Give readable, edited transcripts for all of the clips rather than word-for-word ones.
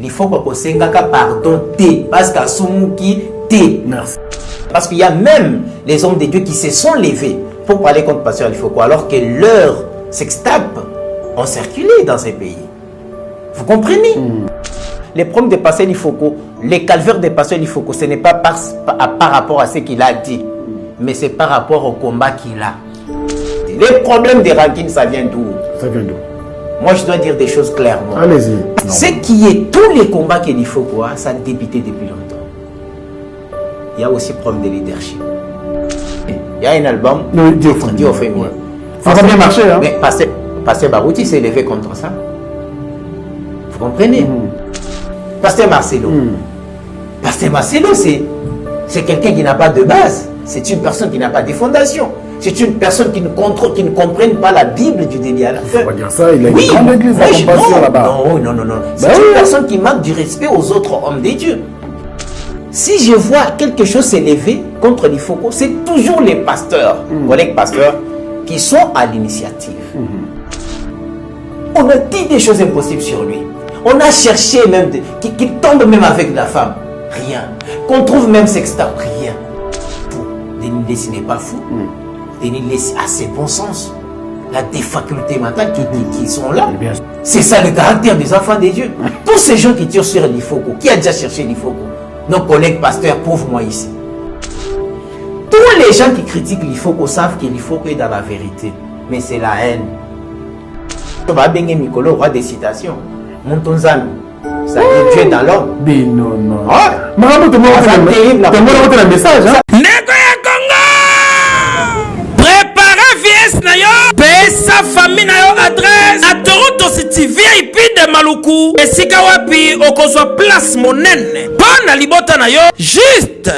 il faut que Kosengaka pardon T, parce qu'à Sumuki T. Merci. Parce qu'il y a même les hommes de Dieu qui se sont levés pour parler contre Pasteur Lifoko, alors que leurs sextapes ont circulé dans ces pays. Vous comprenez? Les problèmes de Pasteur Lifoko, les calvaires de Pasteur Lifoko, ce n'est pas par rapport à ce qu'il a dit, mais c'est par rapport au combat qu'il a. Les problèmes de rancune, ça vient d'où? Ça vient d'où? Moi, je dois dire des choses clairement. Allez-y. Ce qui est tous les combats qu'il faut quoi, ça a débuté depuis longtemps. Il y a aussi problème de leadership. Il y a un album, Dieu fait mieux. Ça va bien marcher, hein? Mais Pasteur Barouti s'est levé contre ça. Vous comprenez? Pasteur Marcelo. Pasteur Marcelo, c'est quelqu'un qui n'a pas de base. C'est une personne qui n'a pas de fondation. C'est une personne qui ne comprenne pas la Bible du début à la fin. On va dire ça, il a une Oui, grande église de compassion là-bas. Non. C'est une personne qui manque du respect aux autres hommes de Dieu. Si je vois quelque chose s'élever contre l'Ifoko, c'est toujours les pasteurs, collègues pasteurs, qui sont à l'initiative. On a dit des choses impossibles sur lui. On a cherché même qu'il tombe même avec la femme. Rien. Qu'on trouve même sextant. Rien. Denis n'est pas fou. Denis a ses bons sens. La des facultés mentales qui sont là. C'est ça le caractère des enfants de Dieu. Tous ces gens qui tirent sur l'Ifoko, qui a déjà cherché l'Ifoko? Nos collègues pasteurs, prouve-moi ici. Tous les gens qui critiquent l'Ifoko savent que l'Ifoko est dans la vérité. Mais c'est la haine. On va bien Mikolo, roi des citations. Montonzano. Ça dit Dieu dans l'homme. Mais non. Ah, Maman, tout le monde a un message, hein? Préparez VS na yo, pesa famille na yo adresse na Toronto City VIP de Maluku. Esika wapi okozwa place monene. Pona libota na yo, juste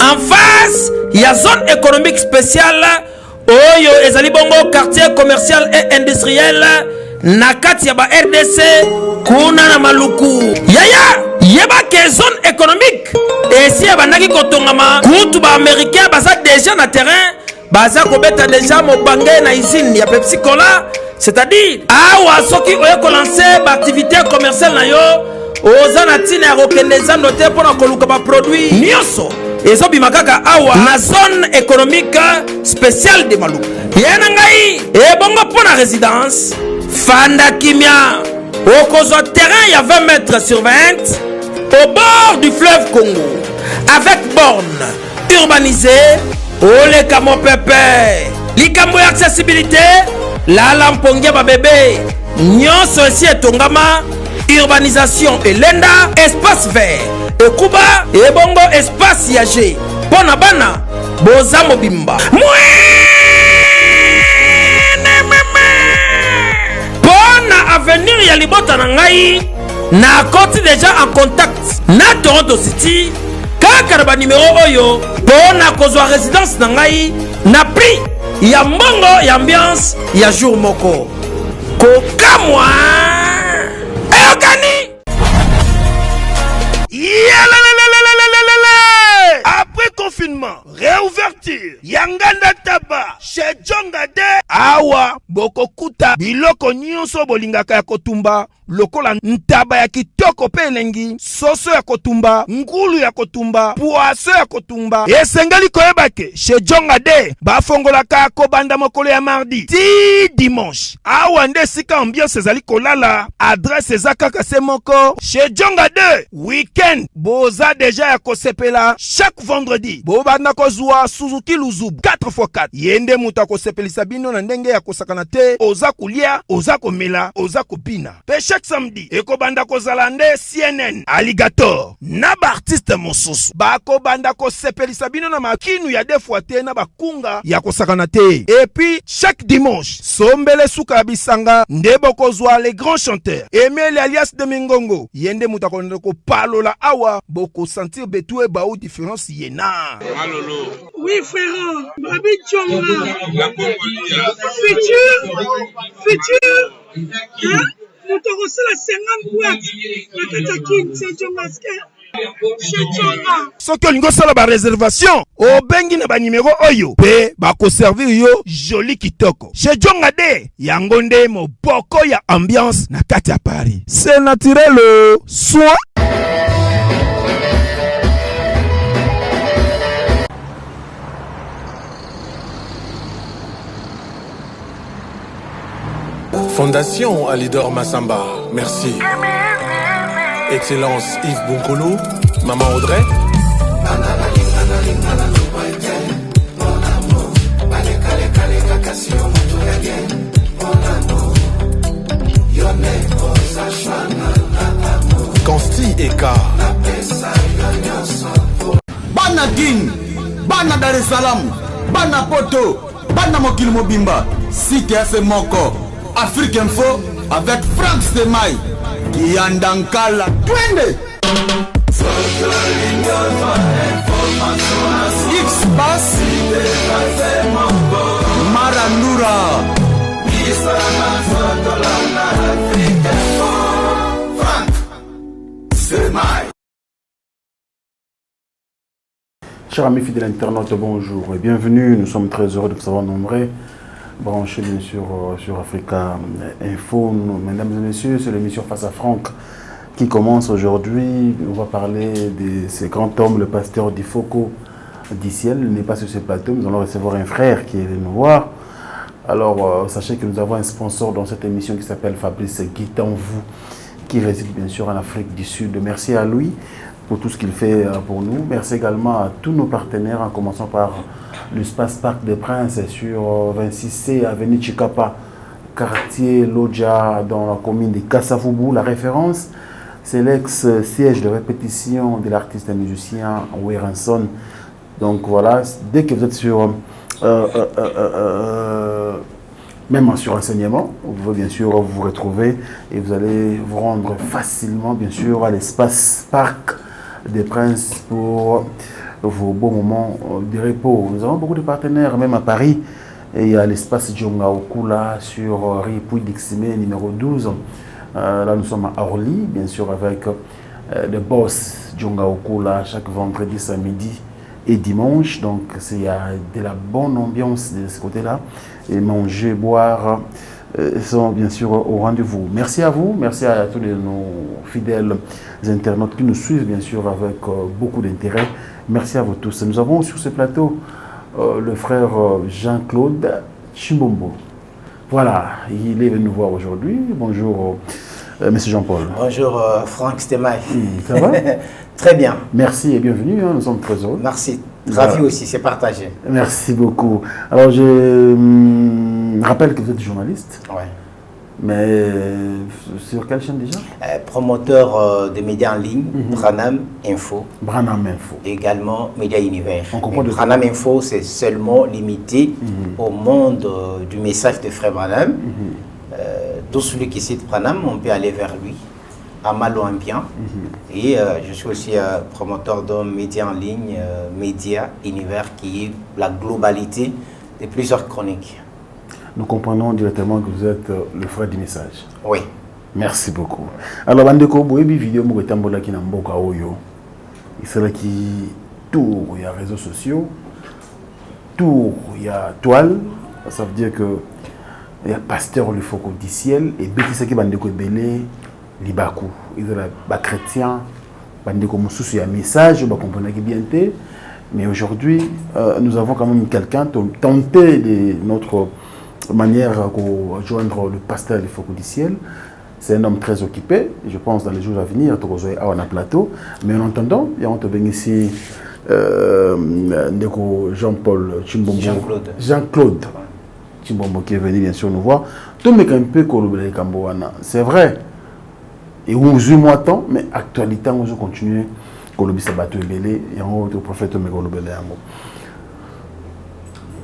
en face ya zone économique spéciale oyo ezali bongo quartier commercial et industriel na kati ya ba RDC kuna na Maluku. Yeba ke zone économique esi ya bandaki kotongama kutu ba américain baza déjà na terrain. Baza kobeta déjà mobange na usine ya Pepsi Cola, c'est-à-dire awa soki oye ko lancer ba activité commerciale na yo oza na tina ya kokende za noter pona koluka ba produit nyonso ezobima kaka awa na zone économique spéciale de Maluku. Yana ngai ebongo pona résidence fanda kimia okozwa terrain ya 20 mètres sur 20 au bord du fleuve Congo avec borne urbanisée. Ole kamo pepe likambo ya accessibilité la lampongia ba bébé nyonso esi etongama urbanisation elenda espace vert ekuba ebongo espace yage pona bana boza mobimba pona avenir ya libota na ngai na koti déjà en contact na Toronto City kaka ba numéro oyo pona kozwa résidence na ngai na prix ya mbongo ya ambiance ya jour moko kokamwa eyokani après confinement réouverture yanganda taba chez Jongade awa bokokuta biloko nyonso bolingaka ya kotumba lokola ntaba ya kitoko pe elengi, soso ya kotumba, ngulu ya kotumba, poaso ya kotumba. Esengeli koyebake chez Jongade bafongolaka kobanda mokolo ya mardi ti dimanche. Awa nde sika ambiance ezali kolala. Adresse eza kaka se moko chez Jongade. Weekend boza deja ya kosepela chaque vendredi. Bobanda kozwa Suzuki Luzubu 4x4. Yende muta kosepelisa bino na ndenge ya kosakana te. Oza kulia, oza komela, oza kopina. Pe chaque samedi eko banda kozala nde CNN Alligator na ba artiste mosusu bako banda kosepelisa bino na makinu ya defuate na bakunga ya kosakana te. Et puis chaque dimanche sombele suka bisanga nde bokozwa les grands chanteurs Emile alias de Mingongo yende muta konde ko palola awa boko sentir betue ba ou différence yena. Malolo. Oui frère, Babi Tchonga. La Congolia. Futur. Hein? Nous t'aurons la 50 boîtes. La Katakin, c'est John Masquer. Chez Tchonga. soki olingi osala bareservation obengi na banimero oyo mpe bakoservir yo joli kitoko chez Djonga de yango nde moboko ya ambiance na kati ya Paris. C'est naturel soin. Fondation Alidor Massamba, merci. Excellence Yves Bonkolo, Maman Audrey. Consti Eka. Bana Guine, Bana Dar es Salaam, Bana Poto, Bana Mokil Mobimba, Cité Moko, Afrique Info avec Franck Stemai, Yandankala, Twende. X-Bass, Marandura, Franck Stemai. Chers amis fidèles internautes, bonjour et bienvenue. Nous sommes très heureux de vous avoir nombreux. Branché bien sûr sur Africa Info. Mesdames et messieurs, c'est l'émission Face à Franck qui commence aujourd'hui. On va parler de ce grand homme, le pasteur Difoko Diciel. Il n'est pas sur ce plateau, nous allons recevoir un frère qui est venu nous voir. Alors, sachez que nous avons un sponsor dans cette émission qui s'appelle Fabrice Guitanvou, qui réside bien sûr en Afrique du Sud. Merci à lui pour tout ce qu'il fait pour nous. Merci également à tous nos partenaires, en commençant par l'espace Parc des Princes sur 26C, avenue Chikapa, quartier Lodja, dans la commune de Kassavubu. La référence, c'est l'ex-siège de répétition de l'artiste et musicien Werenson. Donc voilà, dès que vous êtes sur même sur enseignement, vous pouvez bien sûr vous retrouver et vous allez vous rendre facilement bien sûr à l'espace Parc des Princes pour vos beaux moments de repos. Nous avons beaucoup de partenaires, même à Paris. Et il y a l'espace Djonga Okula sur rue Puy-Diximé numéro 12. Là, nous sommes à Orly, bien sûr, avec le boss Djonga Okula chaque vendredi, samedi et dimanche. Donc, il y a de la bonne ambiance de ce côté-là. Et manger, boire sont bien sûr au rendez-vous. Merci à vous, merci à tous nos fidèles internautes qui nous suivent, bien sûr, avec beaucoup d'intérêt. Merci à vous tous. Nous avons sur ce plateau le frère Jean-Claude Chimbombo. Voilà, il est venu nous voir aujourd'hui. Bonjour, monsieur Jean-Paul. Bonjour, Franck Stemai. Ça va? Très bien. Merci et bienvenue, nous sommes très heureux. Merci. Ravi aussi, c'est partagé. Merci beaucoup. Alors, je rappelle que vous êtes journaliste. Ouais. Mais sur quelle chaîne déjà? Promoteur de médias en ligne, Branham Info. Branham Info. Également Média Univers. On comprend Branham Info, c'est seulement limité au monde du message de Frère Branham. Tout celui qui cite Branham, on peut aller vers lui, à Malo-Ambien. Et je suis aussi promoteur d'un média en ligne, Média Univers, qui est la globalité de plusieurs chroniques. Nous comprenons directement que vous êtes le frère du message. Oui. Merci beaucoup. Alors, Bandeko, vous avez vu vidéo qui est en Mboka Oyo. Il serait qui tour, il y a réseaux sociaux, tour, il y a toile. Ça veut dire que il y a pasteur le Foko du ciel et Béti qui Bandeko Belé, Libaku. Ils sont les chrétiens, Bandeko Moussous, il y a un message, vous comprenez bien. Mais aujourd'hui, nous avons quand même quelqu'un tenté de notre manière de joindre le pasteur du Foko du ciel. C'est un homme très occupé, je pense dans les jours à venir, on a plateau. Mais en attendant, il y a ici Jean-Paul Chimbombo. Jean-Claude Chimbombo qui est venu bien sûr nous voir. Tout le monde c'est vrai. Et où je m'attends, mais actualité, on va continuer. Kolobi Sabato Belé et en haut le prophète Megolo Belé.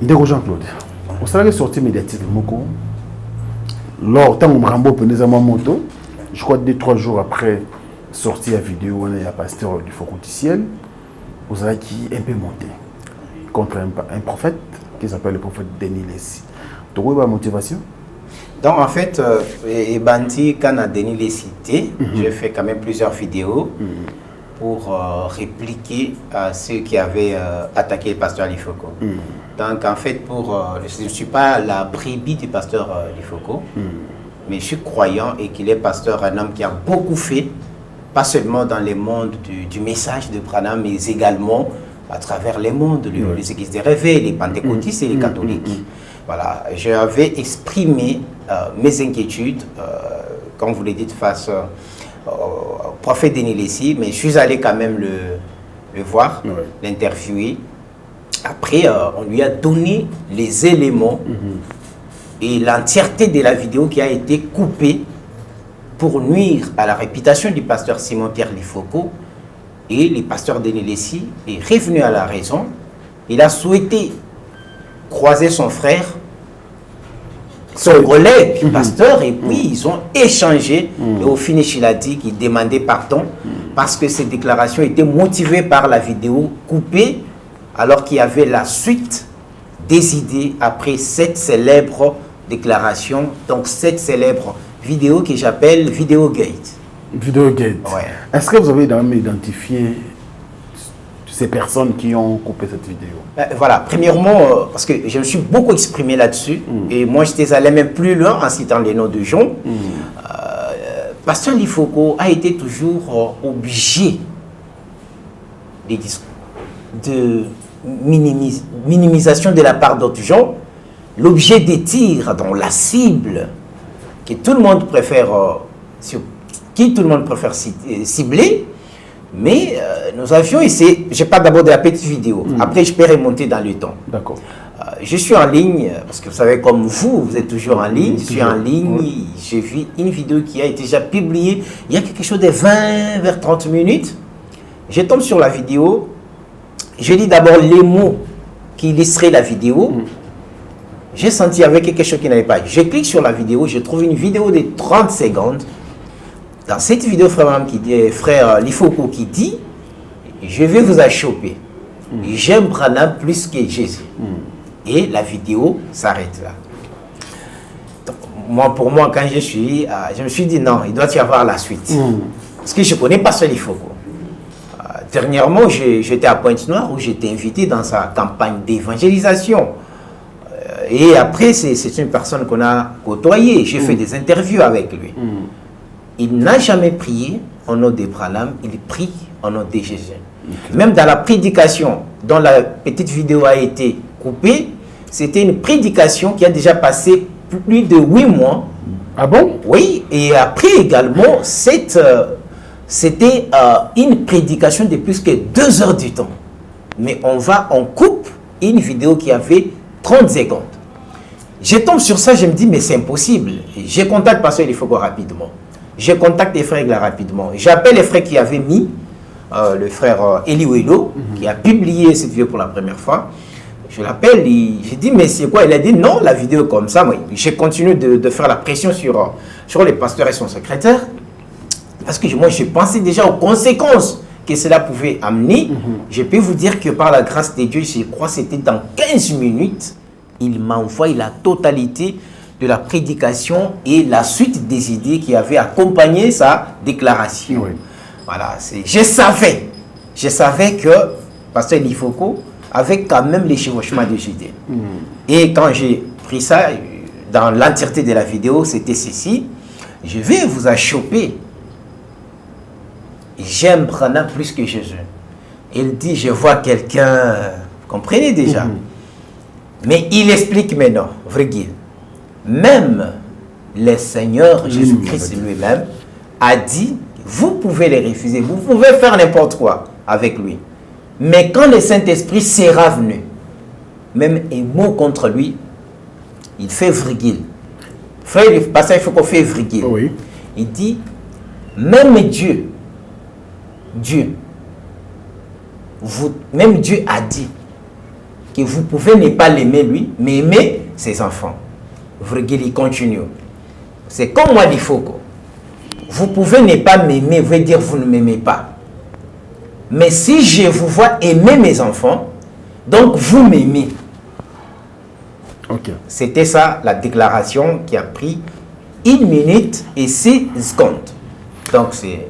Ndeko Jean-Claude. On s'est sorti médiatiquement. Lors tant que Rambo prenait ma moto, je crois 2-3 jours après sortie la vidéo, on a un pasteur du Foko du ciel, vous avez qui un peu monté contre un prophète qui s'appelle le prophète Denis Lessi. Tu vois la motivation? Donc en fait, Banti, quand Denis Lessi, j'ai fait quand même plusieurs vidéos pour répliquer à ceux qui avaient attaqué le pasteur Lifoko. Donc en fait, je ne suis pas la brebis du pasteur Lifoko, mais je suis croyant et qu'il est pasteur, un homme qui a beaucoup fait, pas seulement dans les mondes du message de Branham, mais également à travers les mondes, les églises des réveils, les pentecôtistes et les catholiques. Voilà, j'avais exprimé mes inquiétudes, comme vous le dites, face au prophète Denis Leslie, mais je suis allé quand même le voir, l'interviewer. Après, on lui a donné les éléments et l'entièreté de la vidéo qui a été coupée pour nuire à la réputation du pasteur Simon-Pierre Lifoko. Et le pasteur Denis Leslie est revenu à la raison. Il a souhaité croiser son frère, son collègue pasteur, et puis ils ont échangé. Et au finish, il a dit qu'il demandait pardon parce que ses déclarations étaient motivées par la vidéo coupée, alors qu'il y avait la suite des idées après cette célèbre déclaration, donc cette célèbre vidéo que j'appelle Videogate. Videogate. Ouais. Est-ce que vous avez même identifié ces personnes qui ont coupé cette vidéo? Voilà, premièrement, parce que je me suis beaucoup exprimé là-dessus, et moi j'étais allé même plus loin en citant les noms de gens. Pasteur Lifoko a été toujours obligé de minimisation de la part d'autres gens, l'objet des tirs dans la cible que tout le monde préfère, cibler. Mais nous avions essayé, je parle d'abord de la petite vidéo, après je peux remonter dans le temps. D'accord. Je suis en ligne, parce que vous savez, comme vous êtes toujours en ligne, je suis en ligne, j'ai vu une vidéo qui a été déjà publiée il y a quelque chose de 20 vers 30 minutes. Je tombe sur la vidéo, je lis d'abord les mots qui illustraient la vidéo. J'ai senti avec quelque chose qui n'allait pas. Je clique sur la vidéo, je trouve une vidéo de 30 secondes. Dans cette vidéo, frère Lifoko qui dit, je vais vous achoper. J'aime Branham plus que Jésus. Et la vidéo s'arrête là. Donc, pour moi, quand je me suis dit non, il doit y avoir la suite. Parce que je ne connais pas ce Lifoko. Dernièrement, j'étais à Pointe-Noire où j'étais invité dans sa campagne d'évangélisation. Et après, c'est une personne qu'on a côtoyée. J'ai fait des interviews avec lui. Il n'a jamais prié au nom de Branham, il prie au nom de Jésus. Même dans la prédication, dont la petite vidéo a été coupée, c'était une prédication qui a déjà passé plus de 8 mois. Ah bon? Oui, et après également, c'était une prédication de plus que 2 heures du temps. Mais on coupe une vidéo qui avait 30 secondes. Je tombe sur ça, je me dis, mais c'est impossible. Je contacte Pasteur Lifoko rapidement. Je contacte les frères rapidement. J'appelle les frères qui avaient mis, le frère Eliwelo, qui a publié cette vidéo pour la première fois. Je l'appelle, je dis, mais c'est quoi? Il a dit, non, la vidéo comme ça. Moi, je continue de faire la pression sur les pasteurs et son secrétaire. Parce que moi, je pensais déjà aux conséquences que cela pouvait amener. Je peux vous dire que par la grâce de Dieu, je crois que c'était dans 15 minutes, il m'envoie la totalité de la prédication et la suite des idées qui avaient accompagné sa déclaration. Oui. Voilà, je savais que Pasteur Lifoko avait quand même les chevauchements de Jésus. Et quand j'ai pris ça, dans l'entièreté de la vidéo, c'était ceci: je vais vous achoper. J'aime Branham plus que Jésus. Il dit, je vois quelqu'un, vous comprenez déjà. Mais il explique maintenant, Vrigil, même le Seigneur Jésus-Christ lui-même a dit, vous pouvez les refuser, vous pouvez faire n'importe quoi avec lui. Mais quand le Saint-Esprit sera venu, même un mot contre lui, il fait Vrigil. Frère, parce qu'il faut qu'on fait Vrigil. Oui. Il dit, même Dieu, même Dieu a dit que vous pouvez ne pas l'aimer lui, mais aimer ses enfants. Vrigil, il continue. C'est comme moi, Lifoko. Vous pouvez ne pas m'aimer, veut dire vous ne m'aimez pas. Mais si je vous vois aimer mes enfants, donc vous m'aimez. Okay. C'était ça la déclaration qui a pris 1 minute et 6 secondes. Donc, c'est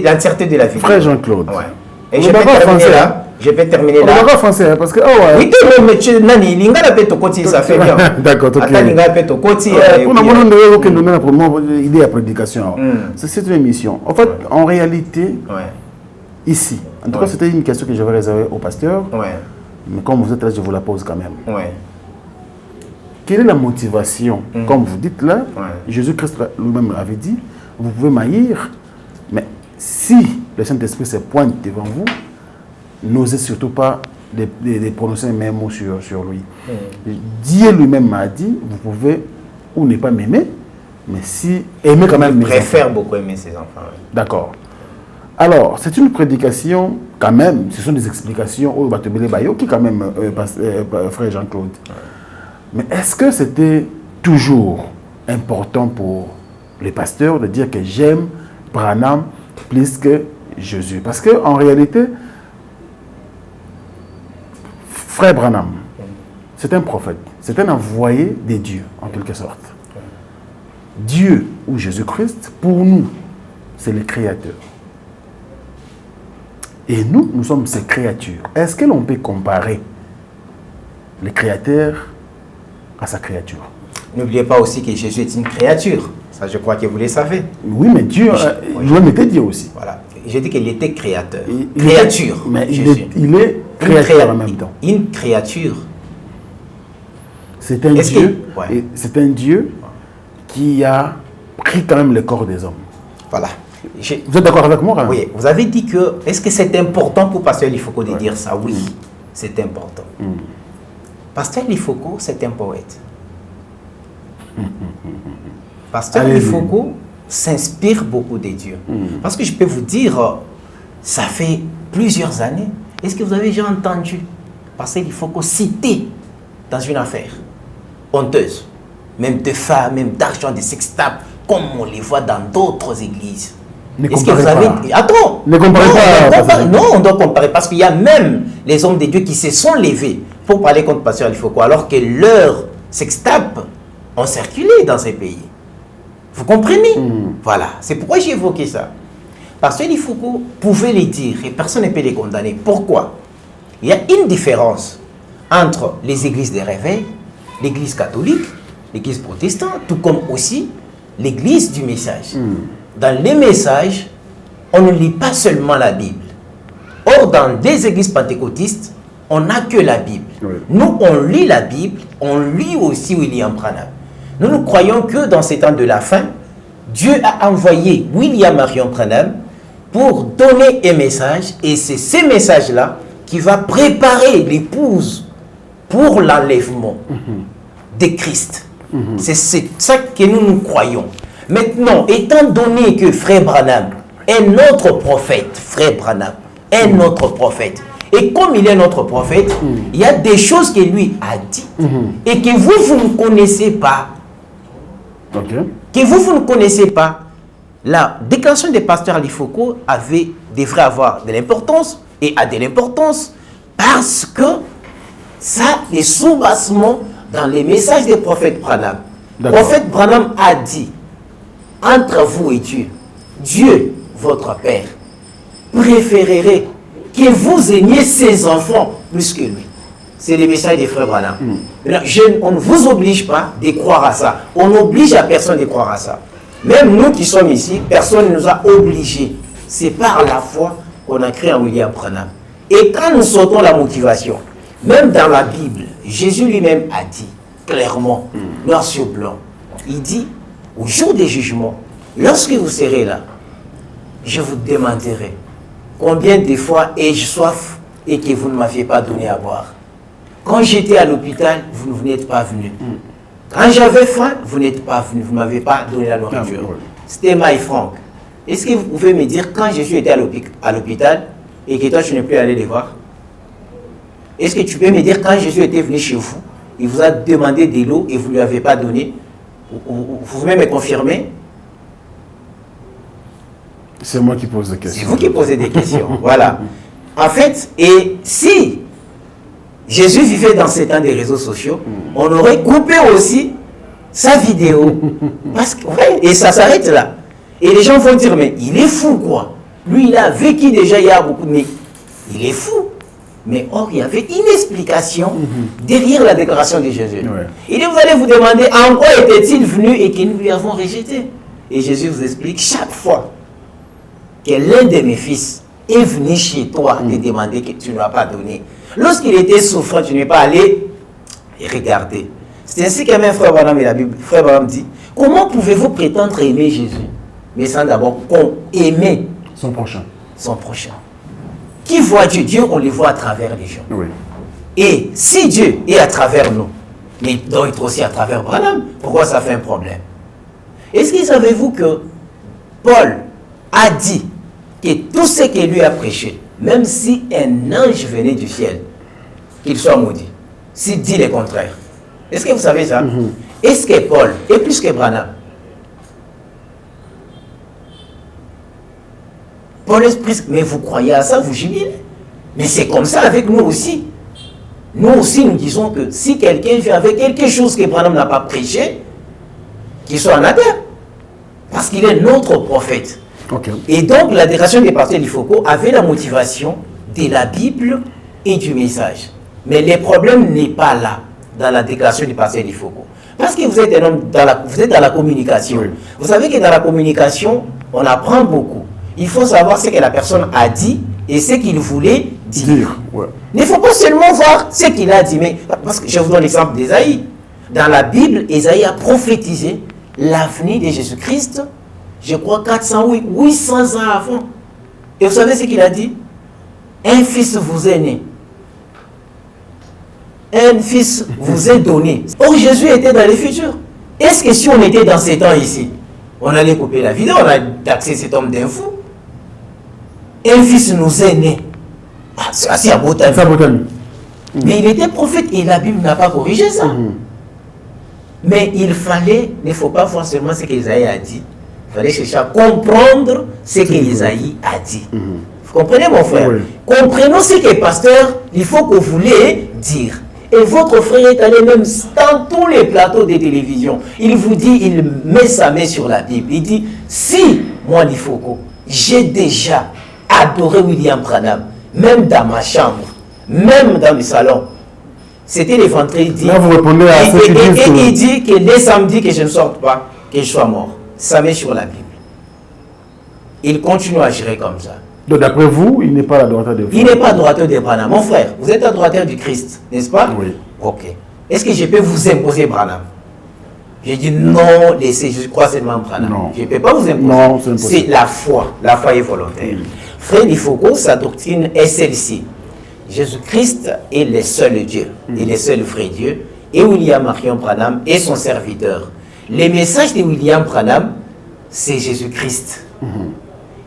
l'entièreté de la vie. Frère Jean-Claude. Ouais. Et On je va vais pas terminer français, là. Je vais terminer On là. va pas français, hein, parce que... Oh, ouais. Oui, mais tu nani, lingala pe to koti, ça fait bien. D'accord, ok. Attends, lingala pe to koti. Pour nous, on donne la première idée à prédication. C'est une émission. En fait, en réalité, Ouais. ici, en tout cas, c'était une question que j'avais réservée au pasteur, Ouais. mais comme vous êtes là, je vous la pose quand même. Ouais. Quelle est la motivation? Comme vous dites là, Ouais. Jésus-Christ lui-même avait dit, vous pouvez m'haïr, mais si le Saint-Esprit se pointe devant vous, n'osez surtout pas de prononcer un même mot sur lui. Dieu lui-même m'a dit, vous pouvez ou ne pas m'aimer, mais si aimer quand même Je mes préfère enfants. beaucoup aimer ses enfants. Ouais. D'accord. Alors, c'est une prédication quand même, ce sont des explications au Batebele Bayo qui quand même, frère Jean-Claude. Mais est-ce que c'était toujours important pour les pasteurs de dire que j'aime Branham plus que Jésus? Parce qu'en réalité, frère Branham, c'est un prophète, c'est un envoyé des dieux, en quelque sorte. Dieu ou Jésus-Christ, pour nous, c'est le Créateur. Et nous, nous sommes ses créatures. Est-ce que l'on peut comparer le Créateur à sa créature? N'oubliez pas aussi que Jésus est une créature. Ça, je crois que vous le savez. Oui, mais Dieu, lui-même était Dieu aussi. Voilà. J'ai dit qu'il était créateur. Il Créature. était- mais Jésus. il est créateur en même temps. Une créature. C'est un Est-ce que- Dieu, ouais. et c'est un Dieu qui a pris quand même le corps des hommes. Voilà. Vous êtes d'accord avec moi, hein? Oui, vous avez dit que, est-ce que c'est important pour Pasteur Lifoko de dire ça? Oui, c'est important. Pasteur Lifoko, c'est un poète. Pasteur Allez-y. Lifoko s'inspire beaucoup des dieux. Parce que je peux vous dire, ça fait plusieurs années. Est-ce que vous avez déjà entendu Pasteur Lifoko citer dans une affaire honteuse, même de femmes, même d'argent, de sextapes, comme on les voit dans d'autres églises? Ne Est-ce que vous comparez avez... pas. Attends. Ne comparez Non, pas, on doit Pasteur. non, on doit comparer. Parce qu'il y a même les hommes de Dieu qui se sont levés pour parler contre Pasteur Lifoko, alors que leurs sextapes ont circulé dans ces pays. Vous comprenez? Voilà. C'est pourquoi j'ai évoqué ça. Pasteur Lifoko pouvait les dire et personne ne peut les condamner. Pourquoi? Il y a une différence entre les églises de réveil, l'église catholique, l'église protestante, tout comme aussi l'église du message. Dans les messages, on ne lit pas seulement la Bible. Or, dans des églises pentecôtistes, on n'a que la Bible. Oui. Nous, on lit la Bible, on lit aussi William Branham. Nous croyons que dans ces temps de la fin, Dieu a envoyé William Marion Branham pour donner un message, et c'est ce message-là qui va préparer l'épouse pour l'enlèvement de Christ. C'est ça que nous croyons. Maintenant, étant donné que Frère Branham est notre prophète, Frère Branham est notre prophète, et comme il est notre prophète, il y a des choses que lui a dit et que vous ne connaissez pas. Ok. Que vous ne connaissez pas. La déclaration des pasteurs Lifoko devrait avoir de l'importance et a de l'importance parce que ça est sous-bassement dans les messages des prophètes Branham. Le D'accord. prophète Branham a dit, entre vous et Dieu, Dieu, votre Père, préférerait que vous aimiez ses enfants plus que lui. C'est le message des frères Branham. Maintenant, on ne vous oblige pas de croire à ça. On n'oblige à personne de croire à ça. Même nous qui sommes ici, personne ne nous a obligés. C'est par la foi qu'on a créé en William Branham. Et quand nous sautons la motivation, même dans la Bible, Jésus lui-même a dit clairement, noir sur blanc, il dit, au jour des jugements, lorsque vous serez là, je vous demanderai combien de fois ai-je soif et que vous ne m'aviez pas donné à boire. Quand j'étais à l'hôpital, vous n'êtes pas venu. Quand j'avais faim, vous n'êtes pas venu, vous ne m'avez pas donné la nourriture. Ah, oui. C'était Mike Frank. Est-ce que vous pouvez me dire quand Jésus était à l'hôpital et que toi tu n'es plus allé les voir? Est-ce que tu peux me dire quand Jésus était venu chez vous, il vous a demandé de l'eau et vous ne lui avez pas donné? Vous pouvez me confirmer? C'est moi qui pose des questions. C'est vous qui posez des questions. Voilà. En fait, et si Jésus vivait dans ces temps des réseaux sociaux, on aurait coupé aussi sa vidéo. Parce que, ouais, et ça s'arrête là. Et les gens vont dire, mais il est fou quoi. Lui, il a vécu déjà il y a beaucoup, mais il est fou. Mais or, il y avait une explication derrière la déclaration de Jésus. Ouais. Il dit, vous allez vous demander, en quoi était-il venu et que nous lui avons rejeté. Et Jésus vous explique, chaque fois que l'un de mes fils est venu chez toi te demander que tu ne l'as pas donné. Lorsqu'il était souffrant, tu n'es pas allé regarder. C'est ainsi que même Frère Branham et la Bible, Frère Branham dit, comment pouvez-vous prétendre aimer Jésus, mais sans d'abord aimer Son prochain. son prochain? Qui voit Dieu? Dieu, on le voit à travers les gens. Oui. Et si Dieu est à travers nous, mais il doit être aussi à travers Branham, pourquoi ça fait un problème? Est-ce que savez-vous que Paul a dit que tout ce qu'il lui a prêché, même si un ange venait du ciel, qu'il soit maudit, s'il dit le contraire? Est-ce que vous savez ça? Est-ce que Paul est plus que Branham? Paul est plus, mais vous croyez à ça, vous jubilez. Mais c'est comme ça avec nous aussi. Nous aussi, nous disons que si quelqu'un vient avec quelque chose que Branham n'a pas prêché, qu'il soit anathème. Parce qu'il est notre prophète. Ok. Et donc, la déclaration des pasteurs Lifoco avait la motivation de la Bible et du message. Mais le problème n'est pas là, dans la déclaration des pasteurs Lifoco. Parce que vous êtes un homme, vous êtes dans la communication. Oui. Vous savez que dans la communication, on apprend beaucoup. Il faut savoir ce que la personne a dit et ce qu'il voulait dire. Ouais. Il ne faut pas seulement voir ce qu'il a dit, mais parce que je vous donne l'exemple d'Ésaïe. Dans la Bible, Ésaïe a prophétisé l'avenir de Jésus-Christ, je crois 400 ou 800 ans avant. Et vous savez ce qu'il a dit? Un fils vous est né. Un fils vous est donné. Or, Jésus était dans le futur. Est-ce que si on était dans ces temps ici, on allait couper la vidéo, on a taxé cet homme d'un fou? Un fils nous est né. Ah, c'est assez à Botan. Mais il était prophète et la Bible n'a pas corrigé ça. Mais il fallait, il ne faut pas voir seulement ce qu'Ésaïe a dit. Il fallait chercher à comprendre ce qu'Ésaïe a dit. Vous comprenez mon frère? Oui. Comprenons ce que le pasteur, il faut que vous voulez dire. Et votre frère est allé même dans tous les plateaux de télévision. Il vous dit, il met sa main sur la Bible. Il dit, si moi, Lifoko, j'ai déjà adoré William Branham, même dans ma chambre, même dans le salon. C'était les vendredis. Là, vous répondez à ce qu'il dit. Et il dit que les samedis que je ne sorte pas, que je sois mort. Ça met sur la Bible. Il continue à gérer comme ça. Donc, d'après vous, il n'est pas l'adorateur de vous. Il n'est pas adorateur de Branham. Mon frère, vous êtes adorateur du Christ, n'est-ce pas? Oui. Ok. Est-ce que je peux vous imposer Branham? J'ai dit non, laissez, je crois seulement Branham. Non. Je ne peux pas vous imposer. Non, c'est impossible. C'est la foi. La foi est volontaire. Frère Lifoco, sa doctrine est celle-ci. Jésus-Christ est le seul Dieu, et le seul vrai Dieu, et William Marion Branham est son serviteur. Le message de William Branham, c'est Jésus-Christ.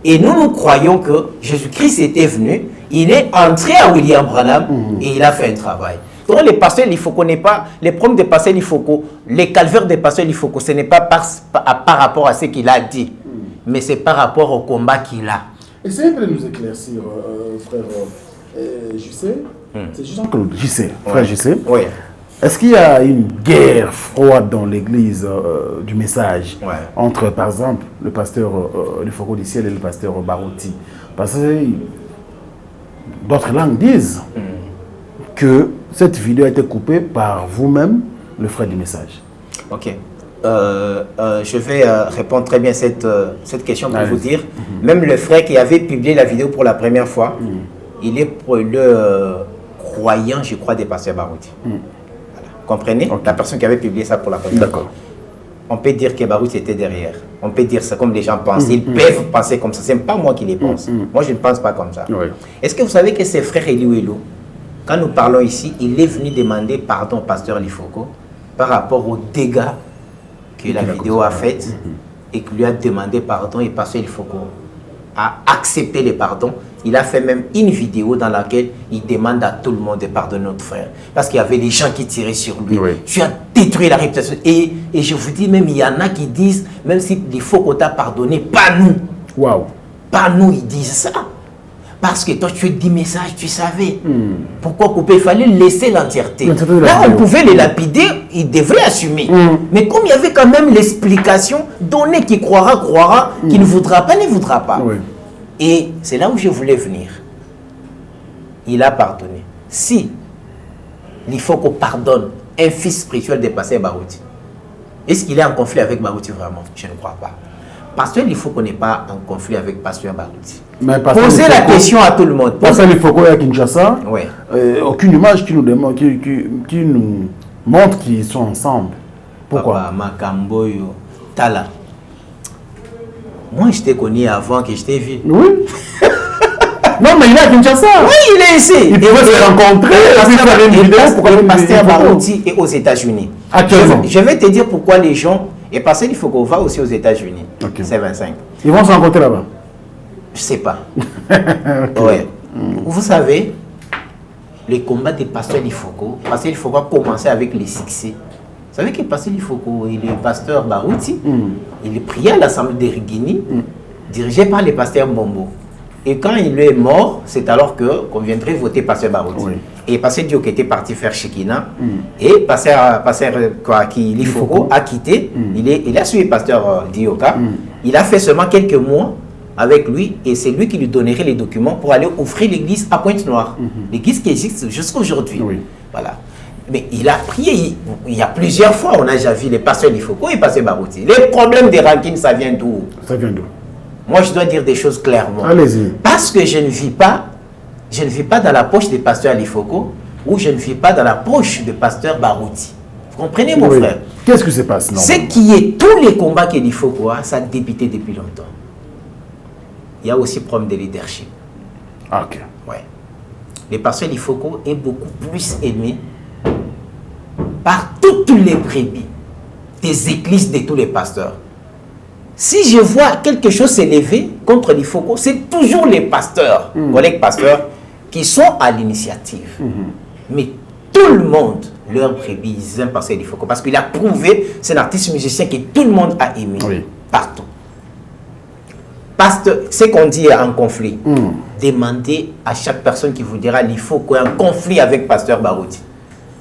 Et nous croyons que Jésus-Christ était venu, il est entré à William Branham et il a fait un travail. Donc les pasteurs Lifoco n'est pas, les problèmes des pasteurs Lifoco, les calvaires des pasteurs Lifoco, ce n'est pas par rapport à ce qu'il a dit, mais c'est par rapport au combat qu'il a. Essayez de nous éclaircir, frère JC. C'est juste JC, frère JC. Oui. Est-ce qu'il y a une guerre froide dans l'église du message entre, par exemple, le pasteur Lifoco du ciel et le pasteur Barouti? Parce que d'autres langues disent que cette vidéo a été coupée par vous-même, le frère du message. Ok. Je vais répondre très bien cette question pour vous dire. Même le frère qui avait publié la vidéo pour la première fois, il est le croyant, je crois, des pasteurs Barouti. Comprenez? La personne qui avait publié ça pour la première fois. On peut dire que Barouti était derrière. On peut dire ça comme les gens pensent. Ils peuvent penser comme ça. Ce n'est pas moi qui les pense. Moi, je ne pense pas comme ça. Est-ce que vous savez que c'est frère Eliouelou, quand nous parlons ici, il est venu demander pardon au pasteur Lifoco par rapport aux dégâts que la vidéo a fait et qu'il lui a demandé pardon et pasteur Lifoco a accepté le pardon. Il a fait même une vidéo dans laquelle il demande à tout le monde de pardonner notre frère. Parce qu'il y avait des gens qui tiraient sur lui. Tu as détruit la réputation. Et je vous dis, même il y en a qui disent, même si Lifoco t'a pardonné, pas nous. Waouh. Pas nous, ils disent ça. Parce que toi, tu as 10 messages, tu savais. Pourquoi couper? Il fallait laisser l'entièreté. Là, on pouvait les lapider, ils devraient assumer. Mais comme il y avait quand même l'explication, donner qui croira, qui ne voudra pas, ne voudra pas. Oui. Et c'est là où je voulais venir. Il a pardonné. Si il faut qu'on pardonne un fils spirituel de Pasteur Barouti, est-ce qu'il est en conflit avec Barouti vraiment? Je ne crois pas. Pasteur, il faut qu'on n'est pas en conflit avec Pasteur Barouti. Posez la question à tout le monde. Pasteur Lifoko à Kinshasa, oui. Aucune image qui nous montre qu'ils sont ensemble. Pourquoi? Papa, Makamboyo, Tala. Moi, je t'ai connu avant que je t'ai vu. Oui. Non, mais il est à Kinshasa. Oui, il est ici. Il pouvait se rencontrer. Le pasteur Barouti est aux États-Unis. Actuellement. Je vais te dire pourquoi les gens. Et parce qu'il faut qu'on va aussi aux États-Unis. Okay. C'est 25. Ils vont se rencontrer là-bas. Je sais pas. Okay. Ouais. Vous savez, les combats des pasteurs Lifoko, Pasteur Lifoko a commencé avec les succès. Vous savez que Pasteur Lifoko, il est pasteur Barouti. Il est prié à l'Assemblée de Rigini, dirigé par les pasteurs Mbombo. Et quand il est mort, c'est alors qu'on viendrait voter Pasteur Barouti. Oui. Et Pasteur Dio qui était parti faire Shekina, et Pasteur Lifoko a quitté, il a suivi Pasteur Dioka, il a fait seulement quelques mois avec lui, et c'est lui qui lui donnerait les documents pour aller ouvrir l'église à Pointe-Noire. L'église qui existe jusqu'à aujourd'hui. Oui. Voilà. Mais il a prié, il y a plusieurs fois, on a déjà vu les pasteurs Lifoko et Pasteur Barouti. Les problèmes des rancines, ça vient d'où? Ça vient d'où? Moi, je dois dire des choses clairement. Allez-y. Parce que je ne vis pas dans la poche des pasteurs Lifoko ou je ne vis pas dans la poche de pasteur Barouti. Vous comprenez, mon frère? Qu'est-ce qui se passe? Ce qui est tous les combats que Lifoko a, ça a débuté depuis longtemps. Il y a aussi problème de leadership. Ok. Ouais. Le pasteur Lifoko est beaucoup plus aimé par toutes les brebis des églises de tous les pasteurs. Si je vois quelque chose s'élever contre Lifoko, c'est toujours les pasteurs, collègues pasteurs, qui sont à l'initiative. Mais tout le monde, leur brebis, ils aiment Pasteur Lifoko parce qu'il a prouvé, c'est un artiste musicien que tout le monde a aimé, partout. Pasteur, c'est qu'on dit en conflit. Demandez à chaque personne qui vous dira Lifoko est en conflit avec Pasteur Barouti.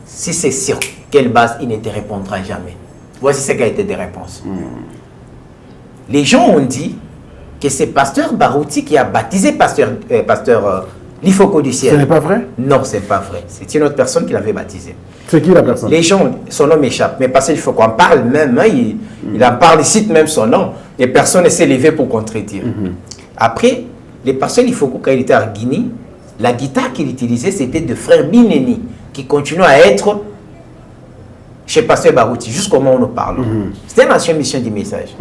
Si c'est sur quelle base, il ne te répondra jamais. Voici ce qui a été des réponses. Les gens ont dit que c'est Pasteur Barouti qui a baptisé Pasteur Lifoko du ciel. Ce n'est pas vrai? Non, ce n'est pas vrai. C'est une autre personne qui l'avait baptisé. C'est qui la personne? Les gens, son nom m'échappe, mais Pasteur Lifoko en parle même, hein, il en parle, il cite même son nom. Et personne ne s'est levé pour contredire. Après, les Pasteur Lifoko, quand il était à Guinée, la guitare qu'il utilisait, c'était de frère Bineni, qui continue à être chez Pasteur Barouti, jusqu'au moment où nous parlons. C'était une ancienne mission du message.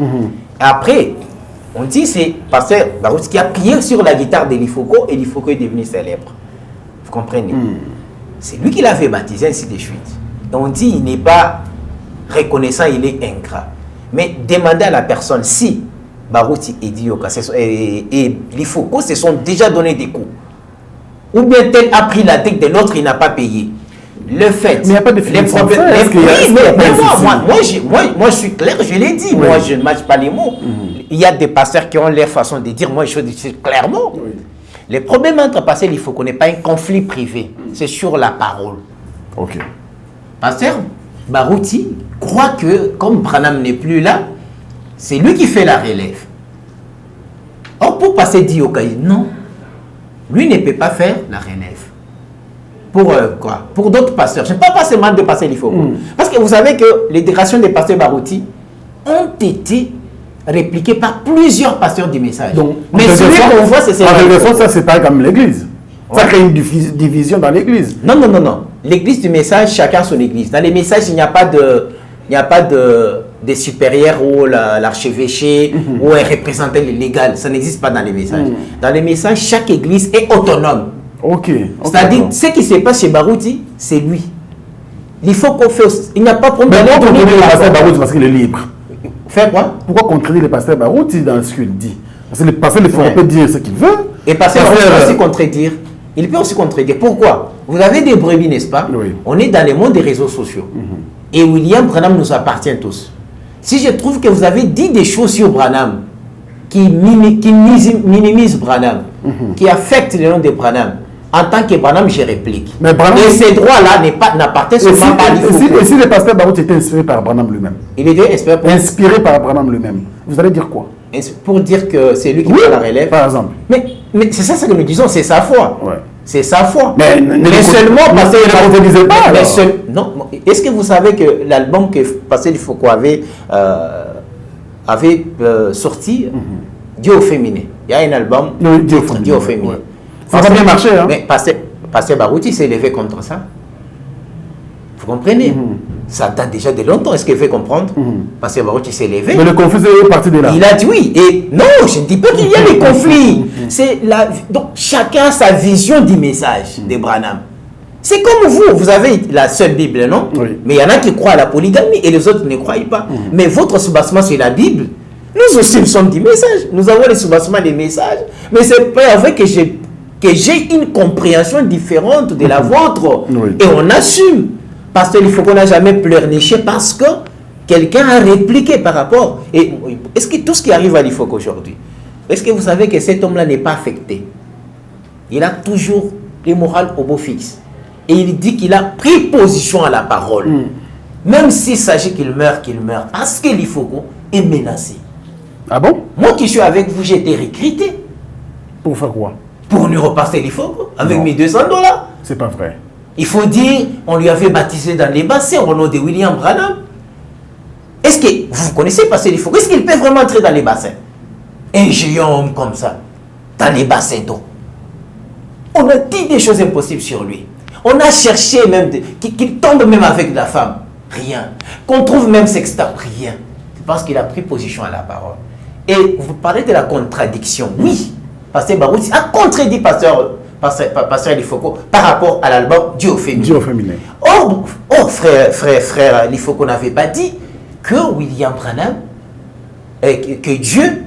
Après, on dit que c'est Pasteur Barouti qui a prié sur la guitare de Lifoko et Lifoko est devenu célèbre. Vous comprenez? C'est lui qui l'avait baptisé, ainsi de suite. Et on dit qu'il n'est pas reconnaissant, il est ingrat. Mais demandez à la personne si Barouti et Dioka et Lifoko se sont déjà donné des coups. Ou bien tel a pris la tête de l'autre, il n'a pas payé. Le fait. Mais il n'y a pas de définition. Oui, moi, je suis clair, je l'ai dit. Oui. Moi, je ne mâche pas les mots. Il y a des pasteurs qui ont leur façon de dire. Moi, je dis clairement. Oui. Le problème entre pasteurs, il faut qu'on n'ait pas un conflit privé. C'est sur la parole. Ok. Pasteur Barouti croit que, comme Branham n'est plus là, c'est lui qui fait la relève. Or, pour passer Dioka, non. Lui ne peut pas faire la relève. Pour quoi? Pour d'autres pasteurs. Je ne parle pas seulement de Pasteur Lifoko. Parce que vous savez que les déclarations des pasteurs Barouti ont été répliquées par plusieurs pasteurs du message. Donc, mais celui qu'on voit, c'est en quelque sorte, ça c'est pas comme l'église. Ça crée une division dans l'église. Non. L'église du message, chacun son église. Dans les messages, il n'y a pas de supérieur ou l'archevêché ou un représentant légal. Ça n'existe pas dans les messages. Dans les messages, chaque église est autonome. C'est-à-dire, ce qui se passe chez Barouti, c'est lui. Il faut qu'on fasse. Il n'y a pas de problème. Mais pourquoi contredire le pasteur Barouti parce qu'il est libre? Faire quoi? Pourquoi contredire le pasteur Barouti dans ce qu'il dit? Parce que le pasteur peut dire ce qu'il veut. Et le pasteur peut aussi contredire. Il peut aussi contredire. Pourquoi? Vous avez des brebis, n'est-ce pas? Oui. On est dans le monde des réseaux sociaux. Et William Branham nous appartient tous. Si je trouve que vous avez dit des choses sur Branham, minimise Branham, qui affecte le nom de Branham. En tant que Branham, je réplique. Mais Branham, et ces droits-là n'appartiennent seulement pas à l'Ifoko. Et si le pasteur Barouti était inspiré par Branham lui-même? Il était inspiré par Branham lui-même. Vous allez dire quoi? Pour dire que c'est lui qui prend la relève. Par exemple. Mais c'est ça ce que nous disons, c'est sa foi. Ouais. C'est sa foi. Mais seulement parce qu'il ne contredisait pas. Non. Est-ce que vous savez que l'album que Pasteur Ifoko avait sorti, Dieu au féminin. Il y a un album, Dieu au féminin. Ouais. Ça va bien marcher. Hein? Mais Pasteur Barouti s'est levé contre ça. Vous comprenez? Ça date déjà de longtemps. Est-ce qu'il fait comprendre? Pasteur Barouti s'est levé. Mais le conflit est parti de là. Il a dit oui. Et non, je ne dis pas qu'il y a des conflits. Donc chacun a sa vision du message de Branham. C'est comme vous avez la seule Bible, non? Oui. Mais il y en a qui croient à la polygamie et les autres ne croient pas. Mais votre soubassement sur la Bible, nous aussi nous sommes du message. Nous avons les soubassements des messages. Mais c'est pas vrai que j'ai une compréhension différente de la vôtre. Oui. Et on assume. Parce qu'il faut qu'on n'a jamais pleurniché parce que quelqu'un a répliqué par rapport. Et est-ce que tout ce qui arrive à l'IFOC aujourd'hui, est-ce que vous savez que cet homme-là n'est pas affecté? Il a toujours les morales au beau fixe. Et il dit qu'il a pris position à la parole. Même s'il s'agit qu'il meurt. Parce que l'IFOC est menacé. Ah bon? Moi qui suis avec vous, j'ai été recruté. Pour faire quoi? Pour nous repasser l'IFOC avec mes $200. C'est pas vrai. Il faut dire, on lui avait baptisé dans les bassins au nom de William Branham. Est-ce que vous connaissez Pasteur Ifoko? Est-ce qu'il peut vraiment entrer dans les bassins? Un géant homme comme ça, dans les bassins d'eau. On a dit des choses impossibles sur lui. On a cherché même qu'il tombe même avec la femme. Rien. Qu'on trouve même sexta. Rien. C'est parce qu'il a pris position à la parole. Et vous parlez de la contradiction. Oui. Pasteur Barouti a contredit Pasteur Ifoko par rapport à l'album Dieu au féminin. Dieu au féminin. Or frère Ifoko n'avait pas dit que William Branham, que Dieu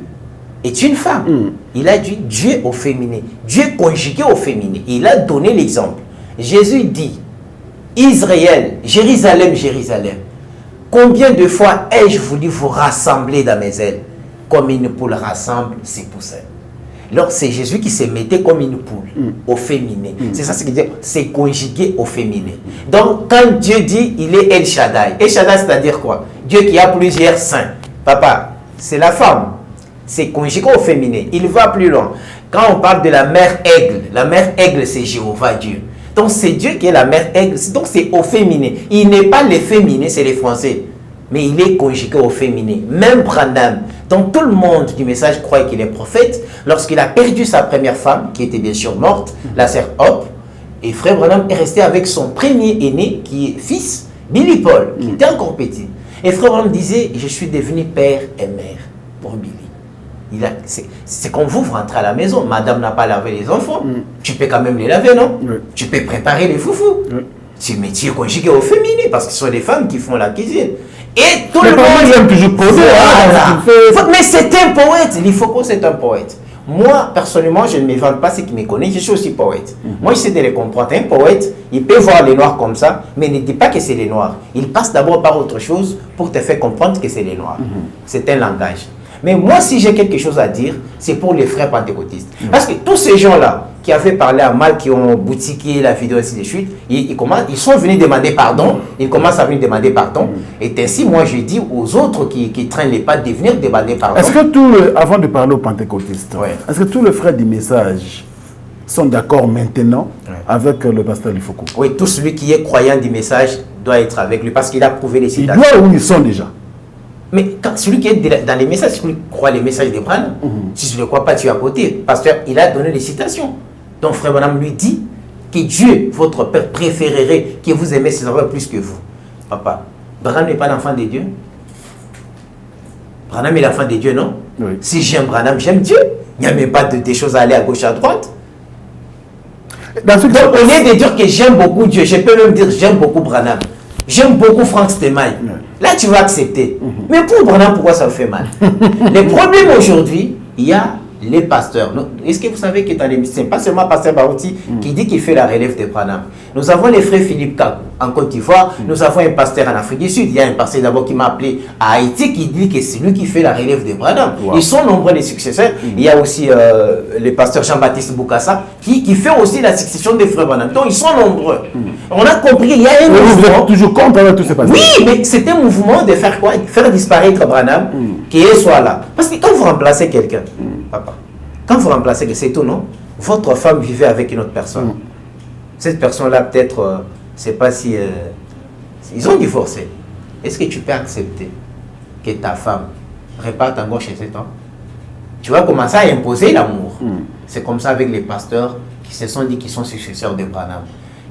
est une femme. Il a dit Dieu au féminin. Dieu conjugué au féminin. Il a donné l'exemple. Jésus dit, Israël, Jérusalem, Jérusalem, combien de fois ai-je voulu vous rassembler dans mes ailes, comme une poule rassemble ses poussins. Alors c'est Jésus qui se mettait comme une poule au féminin. C'est ça ce qu'il dit, c'est conjugué au féminin. Donc quand Dieu dit il est El Shaddai, El Shaddai c'est-à-dire quoi? Dieu qui a plusieurs seins. Papa, c'est la femme. C'est conjugué au féminin. Il va plus loin. Quand on parle de la mère aigle c'est Jéhovah Dieu. Donc c'est Dieu qui est la mère aigle. Donc c'est au féminin. Il n'est pas le féminin, c'est les Français. Mais il est conjugué au féminin. Même Branham. Donc tout le monde du message croit qu'il est prophète. Lorsqu'il a perdu sa première femme, qui était bien sûr morte, la sœur Hope, et frère Branham est resté avec son premier aîné, qui est fils, Billy Paul, qui était encore petit. Et frère Branham disait, je suis devenu père et mère pour Billy. C'est comme vous rentrez à la maison, madame n'a pas lavé les enfants, tu peux quand même les laver, non? Tu peux préparer les foufous. C'est le métier conjugué au féminin, parce que ce sont les femmes qui font la cuisine. Et tout le monde aime toujours poser. Mais c'est un poète. L'Ifoko, c'est un poète. Moi, personnellement, je ne me vante pas ceux qui me connaissent. Je suis aussi poète. Moi, j'essaie de les comprendre. Un poète, il peut voir les noirs comme ça, mais ne dit pas que c'est les noirs. Il passe d'abord par autre chose pour te faire comprendre que c'est les noirs. C'est un langage. Mais moi, si j'ai quelque chose à dire, c'est pour les frères pentecôtistes. Parce que tous ces gens-là qui avaient parlé à mal, qui ont boutiqué la vidéo, ainsi de suite, ils sont venus demander pardon. Ils commencent à venir demander pardon. Et ainsi, moi, je dis aux autres qui traînent les pas de venir demander pardon. Est-ce que avant de parler aux pentecôtistes, est-ce que tous les frères du message sont d'accord maintenant avec le pasteur Ifoko? Oui, tout celui qui est croyant du message doit être avec lui parce qu'il a prouvé les citations. Il doit où ils sont déjà? Mais quand celui qui est dans les messages, celui qui croit les messages de Branham, si tu ne le crois pas, tu es à côté. Pasteur, il a donné les citations. Donc frère Branham lui dit que Dieu, votre Père, préférerait que vous aimez ses enfants plus que vous. Papa, Branham n'est pas l'enfant de Dieu. Branham est l'enfant de Dieu, non? Oui. Si j'aime Branham, j'aime Dieu. Il n'y a même pas des choses à aller à gauche, à droite. Donc au lieu de dire que j'aime beaucoup Dieu, je peux même dire j'aime beaucoup Branham. J'aime beaucoup Frank Stemail. Là, tu vas accepter. Mais pour Branham, pourquoi ça me fait mal? Le problème aujourd'hui, il y a les pasteurs. Est-ce que vous savez que dans l'émission, pas seulement Pasteur Barouti qui dit qu'il fait la relève de Branham. Nous avons les frères Philippe Kakou. en Côte d'Ivoire. Nous avons un pasteur en Afrique du Sud. Il y a un pasteur d'abord qui m'a appelé à Haïti qui dit que c'est lui qui fait la relève de Branham. Ils sont nombreux les successeurs. Il y a aussi le pasteur Jean-Baptiste Boukassa qui fait aussi la succession des frères Branham. Donc ils sont nombreux. On a compris, il y a un mouvement. Vous êtes toujours contre avec tous ces pasteurs? Oui, mais c'est un mouvement de faire quoi? Faire disparaître Branham, qu'il soit là. Parce que quand vous remplacez quelqu'un, papa, quand vous remplacez quelqu'un, c'est tout, non? Votre femme vivait avec une autre personne. Cette personne-là, peut-être, c'est pas si... ils ont divorcé. Est-ce que tu peux accepter que ta femme réparte encore chez cet homme? Tu vas commencer à imposer l'amour. C'est comme ça avec les pasteurs qui se sont dit qu'ils sont successeurs de Branham.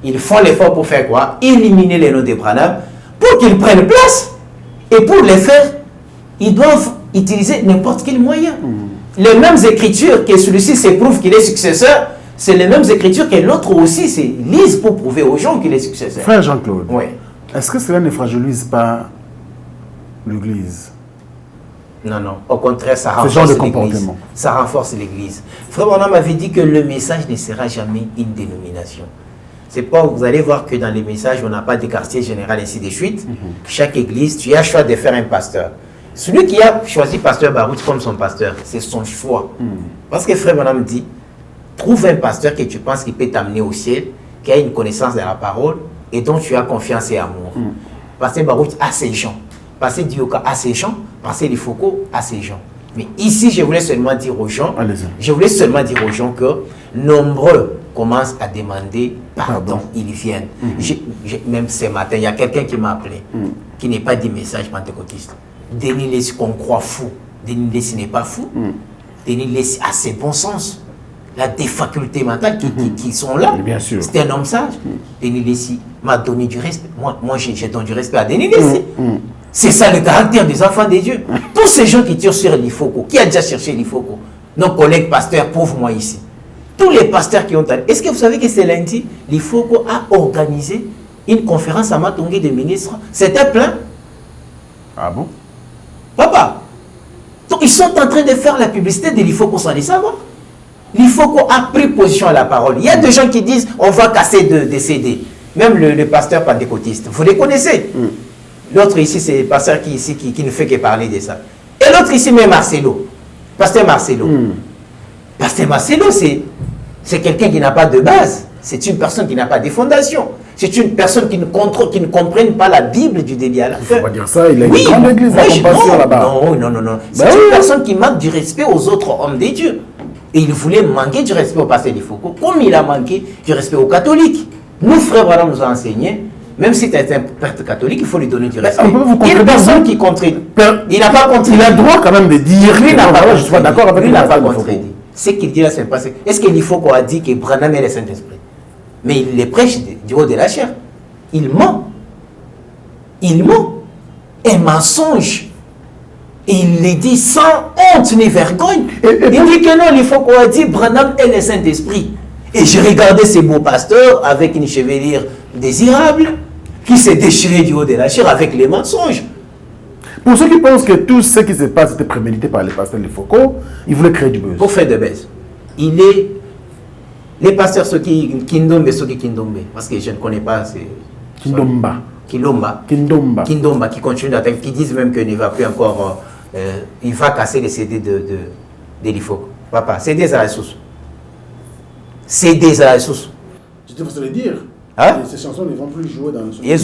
Ils font l'effort pour faire quoi? Éliminer les noms de Branham pour qu'ils prennent place. Et pour les faire, ils doivent utiliser n'importe quel moyen. Les mêmes écritures que celui-ci se prouve qu'il est successeur, c'est les mêmes écritures que l'autre aussi se lise pour prouver aux gens qu'il est successeur. Frère Jean-Claude, Oui. est-ce que cela ne fragilise pas l'Église? Non, non. Au contraire, ça Ce genre de renforce l'Église. comportement. Ça renforce l'Église. Frère Branham avait dit que le message ne sera jamais une dénomination. C'est pas, vous allez voir que dans les messages, on n'a pas de quartier général, ainsi de suite. Chaque église, tu as le choix de faire un pasteur. Celui qui a choisi pasteur Baruch comme son pasteur, c'est son choix. Parce que frère Branham dit, trouve un pasteur que tu penses qu'il peut t'amener au ciel, qui a une connaissance de la parole et dont tu as confiance et amour. Pasteur Baruch a ses gens. Pasteur Dioka a ses gens. Pasteur Lifoko a ses gens. Mais ici, je voulais seulement dire aux gens, que nombreux commencent à demander pardon. Ils viennent. Même ce matin, il y a quelqu'un qui m'a appelé, qui n'est pas dit message pentecôtiste. Denis Lessi qu'on croit fou. Denis Lessi n'est pas fou. Denis Lessi a ses bons sens. Il a des facultés mentales qui sont là. C'est un homme sage. Denis Lessi m'a donné du respect. Moi j'ai donné du respect à Denis Lessi. C'est ça le caractère des enfants de Dieu. Tous ces gens qui tirent sur l'Ifoko, qui a déjà cherché l'Ifoko? Nos collègues pasteurs, pauvres-moi ici. Tous les pasteurs qui ont allé. Est-ce que vous savez que c'est lundi, l'Ifoko a organisé une conférence à Matongé des ministres? C'était plein. Ah bon? Papa. Donc ils sont en train de faire la publicité de l'Ifoko sans les savoir. L'Ifoko a pris position à la parole. Il y a des gens qui disent on va casser des CD. Même le pasteur pentecôtiste. Vous les connaissez. L'autre ici, c'est le pasteur qui ne fait que parler de ça. Et l'autre ici, même Marcelo. Pasteur Marcelo. Pasteur Marcelo, c'est quelqu'un qui n'a pas de base. C'est une personne qui n'a pas de fondation. C'est une personne qui ne comprenne pas la Bible du début à la fin. On va dire ça, il a une grande église de compassion là-bas. Non. C'est une personne qui manque du respect aux autres hommes de Dieu. Et il voulait manquer du respect au pasteur Lifoko, comme il a manqué du respect aux catholiques. Nous, frères Branham nous a enseigné, même si tu es un prêtre catholique, il faut lui donner du respect. Une personne qui contredit. Il n'a pas contredit. Il a le droit quand même de dire. Lui n'a pas, je suis pas d'accord avec lui. Il n'a pas contredit. Ce qu'il dit là, c'est pas. Est-ce qu'il faut qu'on a dit que Branham est le Saint-Esprit? Mais il les prêche du haut de la chair. Il ment. Il ment. Un mensonge. Et il le dit sans honte ni vergogne. Il dit que non, il faut qu'on a dit Branham est le Saint-Esprit. Et j'ai regardé ces beaux pasteurs avec une chevelure désirable qui s'est déchiré du haut de la chair avec les mensonges. Pour ceux qui pensent que tout ce qui se passe était prémédité par les pasteurs Lifoko, ils voulaient créer du buzz. Pour faire de buzz. Il est... Les pasteurs, ceux qui Kindombe, parce que je ne connais pas... Kindomba, qui continue d'attaquer, qui disent même qu'il ne va plus encore... il va casser les CD de Lifoko. Papa, CD à la source. CD à la source. Je te faisais le dire. Hein? Ces chansons ne vont plus jouer dans ce mais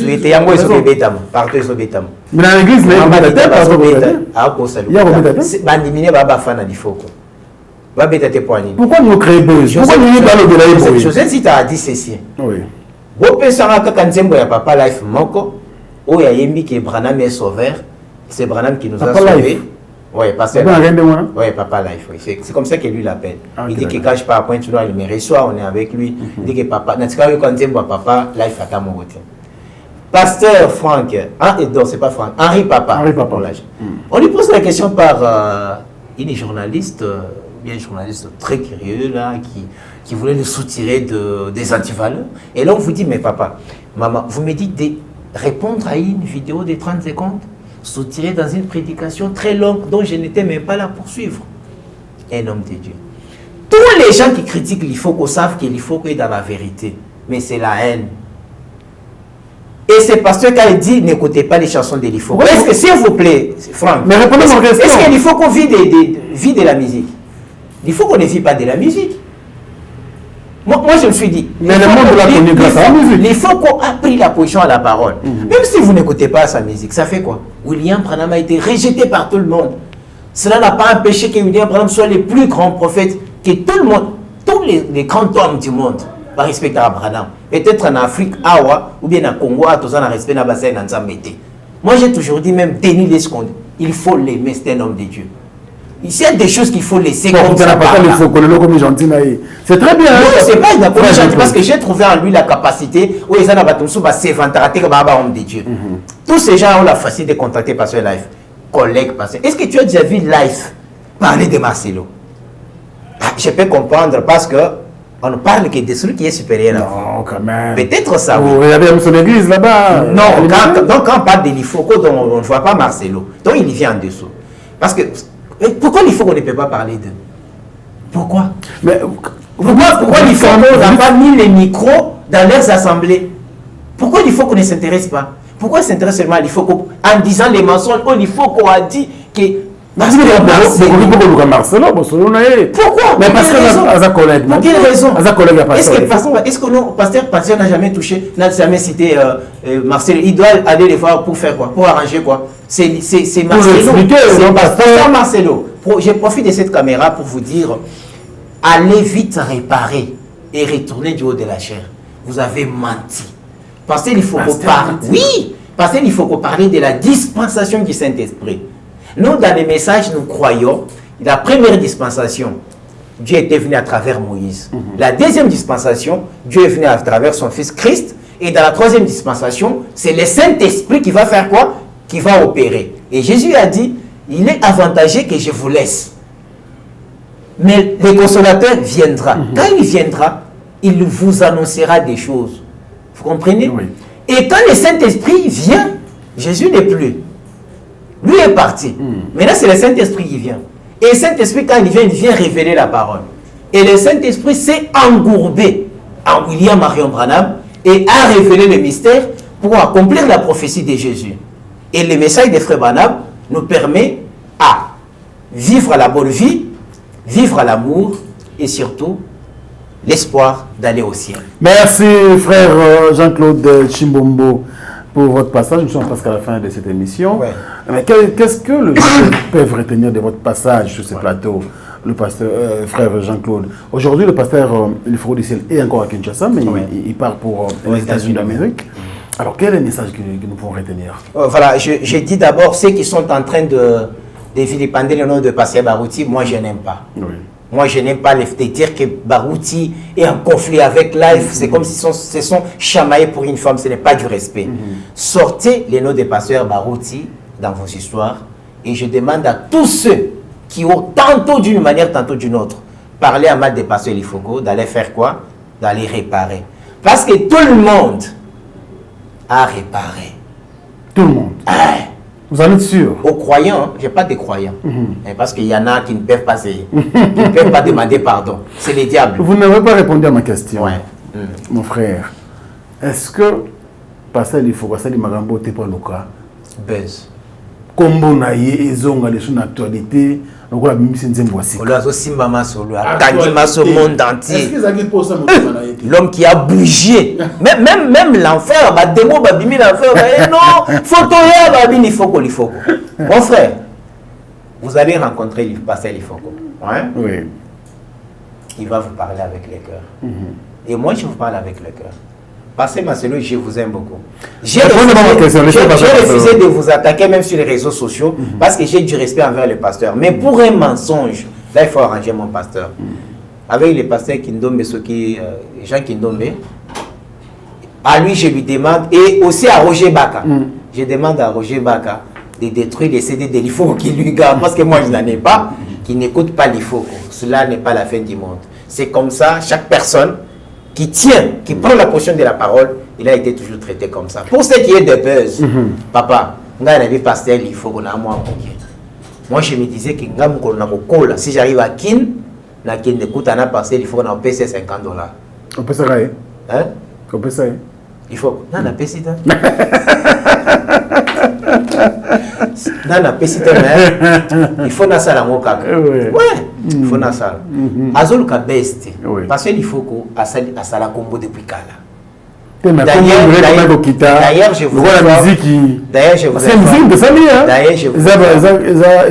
dans l'église, il y a pourquoi nous créons buzz? Pourquoi nous pas le de José si tu as dit ceci. Oui. Papa Life Moko, où il y a Yembi qui est Branham est sauveur, c'est Branham qui nous a sauvés. Oui, Papa Life. Oui. C'est comme ça que lui l'appelle. Il dit que quand je pars à Pointe-Noire, il me reçoit, on est avec lui. Il dit que Papa, Papa Life à Kamogote. Pasteur Franck, non, c'est pas Franck, Henri Papa. On lui pose la question par une journaliste, bien journaliste très curieux, là, qui voulait nous soutirer des antivaleurs. Et là, on vous dit, mais papa, maman, vous me dites de répondre à une vidéo de 30 secondes, soutirer dans une prédication très longue dont je n'étais même pas là pour suivre. Un homme de Dieu. Tous les gens qui critiquent l'Ifoko savent que l'Ifoko est dans la vérité, mais c'est la haine. Et ce pasteur, quand il dit n'écoutez pas les chansons de l'Ifoko, est-ce que, s'il vous plaît, Franck, mais répondez à ma question. Est-ce que l'Ifoko vit de la musique? L'Ifoko ne vit pas de la musique. Moi, je me suis dit, mais le monde l'a connu grâce à la musique. L'Ifoko a pris la position à la parole. Même si vous n'écoutez pas sa musique, ça fait quoi? William Branham a été rejeté par tout le monde. Cela n'a pas empêché que William Branham soit le plus grand prophète, que tout le monde, tous les grands hommes du monde va respecter Branham. Peut-être en Afrique, Awa, ou bien en Congo, tous en respect dans bassin dans Zambété. Moi, j'ai toujours dit, même Denis Lesconde, il faut l'aimer, c'est un homme de Dieu. Il y a des choses qu'il faut laisser comme ça. C'est très bien. Non, c'est pas une gentil parce que j'ai trouvé en lui la capacité où ils ont s'éventrer comme un homme de Dieu. Tous ces gens ont la facilité de contacter Pasteur Life, collègue Pasteur. Est-ce que tu as déjà vu Life parler de Marcelo? Je peux comprendre parce que on ne parle que de celui qui est supérieur. Non, quand même. Peut-être ça. Vous regardez son église là-bas. Non, quand on parle de l'Ifoko, on ne voit pas Marcelo. Donc il vient en dessous. Parce que pourquoi l'Ifoko ne peut pas parler d'eux? Pourquoi? Mais pourquoi l'Ifoko n'a pas mis les micros dans leurs assemblées? Pourquoi l'Ifoko ne s'intéresse pas? Pourquoi il s'intéresse seulement à l'Ifoko en disant les mensonges? Oh, l'Ifoko a dit que Pourquoi? Mais parce que collègue. Pour quelle raison? Est-ce que non, Pasteur n'a jamais touché, n'a jamais cité Marcelo? Il doit aller les voir pour faire quoi? Pour arranger quoi? C'est Marcelo. C'est Pasteur Marcelo. Je profite de cette caméra pour vous dire, allez vite réparer et retourner du haut de la chair. Vous avez menti. Parce qu'il faut qu'on parle. Oui, parce qu'il faut qu'on parle de la dispensation du Saint-Esprit. Nous, dans les messages, nous croyons, la première dispensation, Dieu était venu à travers Moïse. La deuxième dispensation, Dieu est venu à travers son Fils Christ. Et dans la troisième dispensation, c'est le Saint-Esprit qui va faire quoi? Qui va opérer. Et Jésus a dit, il est avantageux que je vous laisse. Mais le consolateur viendra. Quand il viendra, il vous annoncera des choses. Vous comprenez? Oui. Et quand le Saint-Esprit vient, Jésus n'est plus. Lui est parti. Maintenant, c'est le Saint-Esprit qui vient. Et le Saint-Esprit, quand il vient révéler la parole. Et le Saint-Esprit s'est engourbé en William Marion Branham et a révélé le mystère pour accomplir la prophétie de Jésus. Et le message de Frère Branham nous permet à vivre la bonne vie, vivre l'amour et surtout l'espoir d'aller au ciel. Merci frère Jean-Claude Chimbombo pour votre passage. Nous sommes presque à la fin de cette émission. Ouais. Mais qu'est-ce que le peuvent retenir de votre passage sur ce plateau, le pasteur, frère Jean-Claude? Aujourd'hui, le pasteur L'Ifoko du ciel est encore à Kinshasa, mais il part pour les États-Unis d'Amérique. Alors, quel est le message que nous pouvons retenir? Voilà, je dis d'abord, ceux qui sont en train de vilipender le nom de Pasteur Barouti, moi je n'aime pas. Oui. Moi je n'aime pas de dire que Barouti est en conflit avec Life. C'est comme s'ils se sont chamaillés pour une femme, ce n'est pas du respect. Sortez les noms de Pasteur Barouti dans vos histoires et je demande à tous ceux qui ont tantôt d'une manière, tantôt d'une autre, parlé à mal des Pasteur L'Ifoko, d'aller faire quoi? D'aller réparer. Parce que tout le monde à réparer. Tout le monde. Vous en êtes sûr? Aux croyants, je n'ai pas de croyants. Parce qu'il y en a qui ne peuvent pas, qui ne peuvent pas demander pardon. C'est les diables. Vous n'avez pas répondu à ma question. Mon frère. Est-ce que Pasteur L'Ifoko, Pasteur Magambo, t'es pas le cas? Buzz. Combo naïe, ils ont les choses d'actualité. Donc, on a mis une voici. L'homme qui a bougé. Même l'enfer, démo, l'enfer, non, photo, L'Ifoko. Mon frère, vous allez rencontrer le Pasteur L'Ifoko. Oui. Il va vous parler avec le cœur. Et moi, je vous parle avec le cœur. Pasteur Marcelo, je vous aime beaucoup. J'ai refusé de vous attaquer même sur les réseaux sociaux parce que j'ai du respect envers le pasteur. Mais pour un mensonge, là il faut arranger mon pasteur. Avec les pasteurs Kindombe, Jean Kindombe, à lui je lui demande, et aussi à Roger Baka, je demande à Roger Baka de détruire les CD de l'Ifoko qui lui garde, parce que moi je n'en ai pas, qui n'écoute pas l'Ifoko. Cela n'est pas la fin du monde. C'est comme ça, chaque personne qui tient, qui prend la portion de la parole, il a été toujours traité comme ça. Pour ce qui est de buzz, papa, pasteur L'Ifoko, moi je me disais que si j'arrive à Kin, écoute, on a passé, il faut qu'on paye $50. On peut ça, hein? On peut ça. Il faut. Non, la pesita. Non, la pesita, mais il faut na sala moka. Ouais. Il faut na sala. Azol ka best. Parce qu'il faut qu'on a sala combo depuis Kala. D'ailleurs, je vous la musique. D'ailleurs, je vous c'est une musique de Sali. D'ailleurs, je vous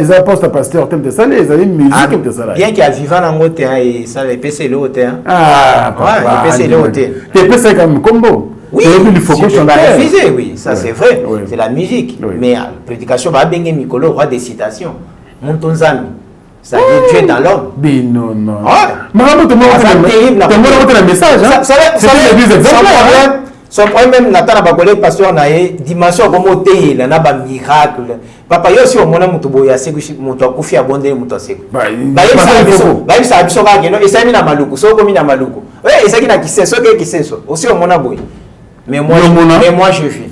ils apportent à pasteur thème de Sali. Ils ont une musique de Sali. Bien qu'il y a vivant en haut, et ça, les PC le haut. Ah, ouais, les PC le haut. Les PC comme combo. Oui, il faut que je ne refuser, oui, ça c'est vrai. C'est la musique. Mais la prédication va bien Mikolo, roi des citations. Montonzami. Ça veut dire Dieu dans l'homme. Non, non. C'est message. son problème, même Nathan Bagolé, pasteur Naé, dimension comme au thé, il y a un miracle. Papa, il y a aussi un moment où il y a un koufi abondé, il y a un ça et ça est maluku, ça comme il maluku. Oui, et ça qui sait, ça qui sait, aussi au monaboui. Mais moi, je vis.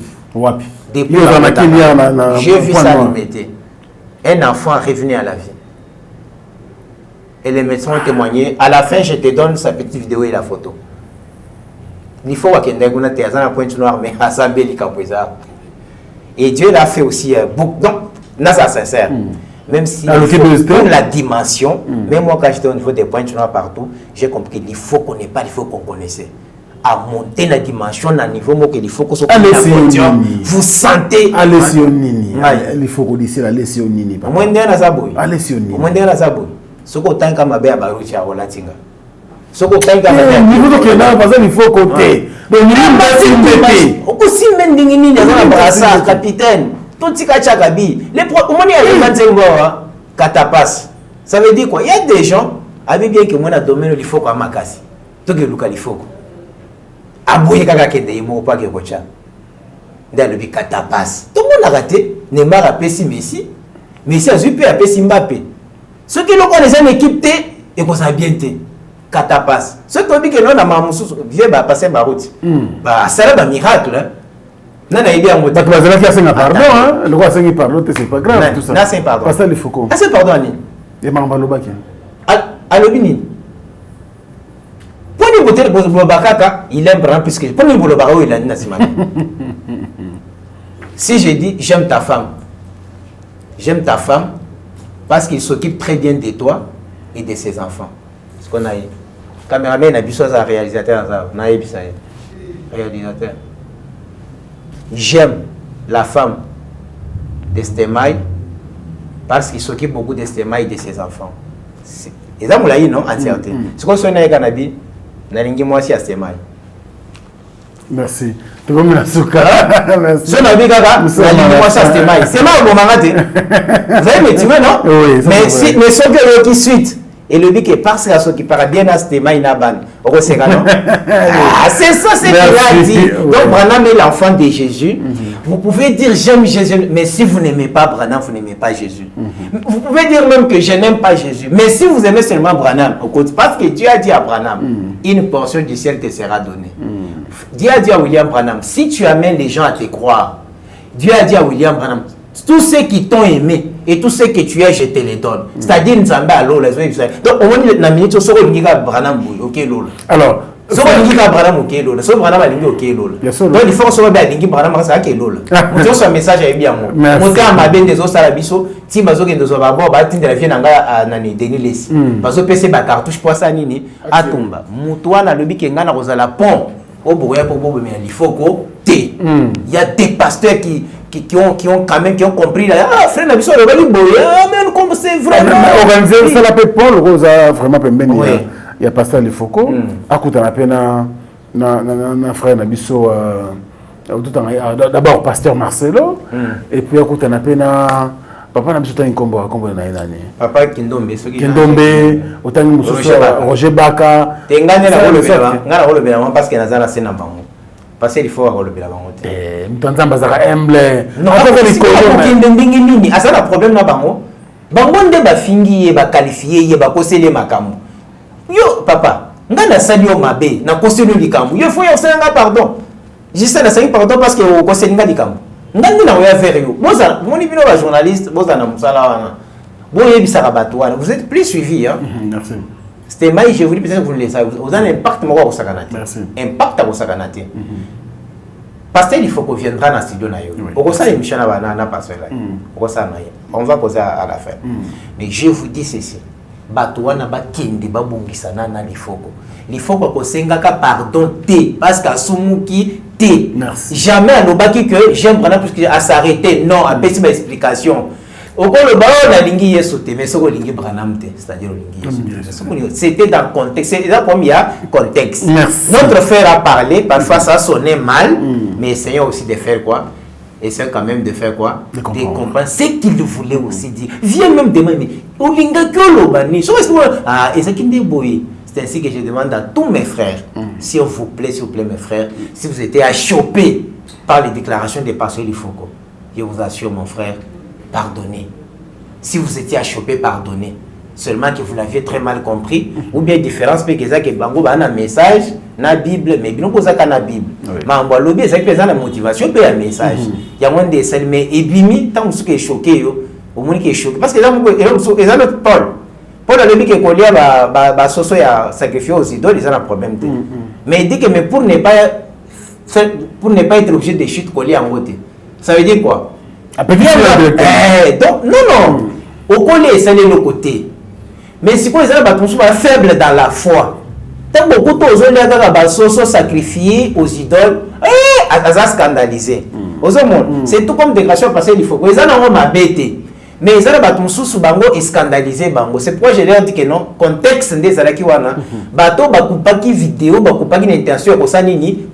Depuis j'ai vu ça limité. Un enfant revenu à la vie. Et les médecins ont témoigné. À la fin, je te donne sa petite vidéo et la photo. Il faut qu'il y ait un point noir, mais et Dieu l'a fait aussi beaucoup. Donc, là, ça sincère. Même si pour la dimension, même moi, quand j'étais au niveau des points noirs partout, j'ai compris qu'il faut qu'on n'ait pas, il faut qu'on connaisse. À monter la dimension à un niveau qu'il faut qu'on soit vous sentez. Il faut qu'on dise la lésionine. Moins d'un à Zaboui. Moins d'un à Zaboui. Ce qu'on t'a comme Abé à Barouchi à Olatinga. Ce qu'on t'a comme Abé. Il faut compter. Aussi, même Dingini, il capitaine. Tout ce qu'il y a Gabi. Les Katapas. Ça veut dire quoi? Il y a des gens, avec bien que moi, dans le domaine, il faut qu'on m'acasse. Tout que il faut. Abouye kaka kende yemo pas que kocha. Dans le Katapas. Tout le monde a raté. Neymar a payé Messi. Messi a eu à payer Mbappé. Ceux qui l'ont connaissé une équipe et qu'on s'est bien té. Katapas. Ceux qui ont dit que l'on a mamoussou vieux bah passer ma route. Bah ça là un miracle. Non non il y a un mot. Parce que la qui a fait un pardon hein. Le roi c'est pardon c'est pas grave tout ça. Là c'est pardon. Parce que il faut qu'on. Ah c'est pardon Ani. Et Mambalo Baki. Alobini. Pour les botter le bakaka, il aime vraiment plus que pour les bolobaro il a une nasimani. Si je dis j'aime ta femme parce qu'il s'occupe très bien de toi et de ses enfants. Ce qu'on a eu. Caméraman a vu ça à réalisateur, on a eu ça. Réalisateur. J'aime la femme d'Estemaï parce qu'il s'occupe beaucoup d'Estemaï et de ses enfants. Et ça, on l'a eu, non? En certain. Ce qu'on a eu, Kanabi, Nalingi moi aussi à Estemaï. Merci. Tu vas me la souka. Merci. Je n'ai pas Nalingi moi aussi à Estemaï. C'est moi au moment où vous avez métier, non? Oui. Mais ce que qui suite. Et le but est parce que ceux qui parlent bien à Estemaï Naban. Ah, c'est ça, c'est qu'il a dit. Donc, Branham est l'enfant de Jésus. Vous pouvez dire j'aime Jésus, mais si vous n'aimez pas Branham, vous n'aimez pas Jésus. Vous pouvez dire même que je n'aime pas Jésus, mais si vous aimez seulement Branham, parce que Dieu a dit à Branham, une portion du ciel te sera donnée. Dieu a dit à William Branham, si tu amènes les gens à te croire, Dieu a dit à William Branham, tous ceux qui t'ont aimé et tous ceux que tu es, je te les donne. C'est-à-dire, nous sommes à l'eau, les autres. Donc, au moins, la minute, on sera au Branham, ok, l'eau. Alors, so on Branham ok lolo so Branham alingi ok lolo donc il faut so ba alingi Branham ça ok lolo muto so message ya bien mo muta mabende zo sala biso ti bazo kendo zo ba bo ba tindela vie nanga nani Denis Lesi bazo pese ba cartouche poisa nini atumba muto wana lobi ke ngana kozala pont au boya pour bobo mais il faut ko té il y a des pasteurs qui ont quand même compris là frère na biso le bali boya mais comme c'est vraiment organiser ça la peut Paul Rosa vraiment pembeni il y a pasteur Le Foucault à côté na frère Nabiso d'abord pasteur Marcelo et puis à côté na papa Nabiso ta inkombo na nani papa Kindombe autant Roger Baka tengane na kolobela parce que nazana sena bango parce qu'il faut kolobela bango mtanzamba zaka humble non ndingi nini asala problème na bango nde bafingi ba qualifier ba kosele makambo yo papa ngana sali yo mabe na koseli likambo yo faut yo senga pardon juste na sengi pardon parce que o koseli nga likambo ngandi na oya faire yo boza moni bino ba journaliste boza na musala wana boye bisaka bato wana vous êtes plus suivi hein merci c'était maï je vous dis peut-être que vous ne le savez vous avez un impact moko ko sakanate impact ko sakanate Pasteur, il faut qu'on viendra dans le studio. Pourquoi ça, l'émission n'a pas cela? Pourquoi ça, on va poser à la fin. Mais je vous dis ceci. Batouana ba kindi ba bongisana na lifoko. Lifoko ko sengaka pardon te parce qu'à sumuki te. Jamais à l'obaki que j'aime prendre parce que à s'arrêter non à petite explication. Au cours le baron la lingi yesote mais soko lingi branam te c'est-à-dire lingi yesote. C'était dans le contexte, c'est là comme il y a contexte. Notre frère a parlé, parfois ça sonnait mal, mais essayons aussi de faire quoi? Essaye quand même de faire quoi? De comprendre ce qu'il voulait aussi dire. Viens même demander. C'est ainsi que je demande à tous mes frères, s'il vous plaît, mes frères, si vous étiez achoppés par les déclarations des pasteurs du Foko, je vous assure, mon frère, pardonnez. Si vous étiez achoppés, pardonnez. Seulement que vous l'aviez très mal compris, ou bien différence, mais que ça, que Bango a un message, na Bible, mais bien que ça, na Bible. Mais en Balobi, ça, que ça, la motivation, puis un message. Il y a moins de celles, mais Ebimi, tant que vous êtes choqué, au moins qui est choqué. Parce que là, ils ont notre Paul. Paul a dit que Kolia va sacrifier aux idoles, ils ont un problème. Mais il dit que mais pour ne pas être obligé de chuter Kolia en côté. Ça veut dire quoi? Donc, non. Au collier, c'est le côté. Mais si vous êtes faible dans la foi, tant beaucoup de gens sont sacrifiés aux idoles, ils sont scandalisés. C'est tout comme déclaration passée du Foko. Ils ont m'abêté. Mais ils ont scandalisé. C'est pourquoi je leur dis que non, contexte des Alakiwana, bateau bakupaki vidéo, bakupaki intention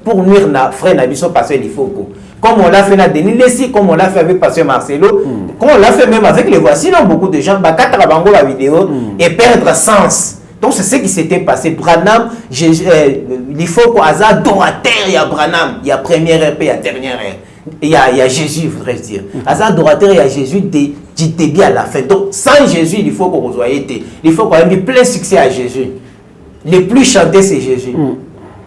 pour nuire na frère Nabiso passé du Foko. Comme on l'a fait dans Denis Lessi, comme on l'a fait avec Pasteur Marcelo, comme on l'a fait même avec les voix. Sinon, beaucoup de gens, la vidéo et perdre sens. Donc, c'est ce qui s'était passé. Branham, il faut qu'on ait adorateur, il y a Branham, il y a première heure, il y a dernière heure. Il y a Jésus, il faudrait dire. Adorateur, il y a Jésus, tu t'es bien à la fin. Donc, sans Jésus, il faut qu'on soit été. Il faut qu'on ait mis plein succès à Jésus. Le plus chanté, c'est Jésus.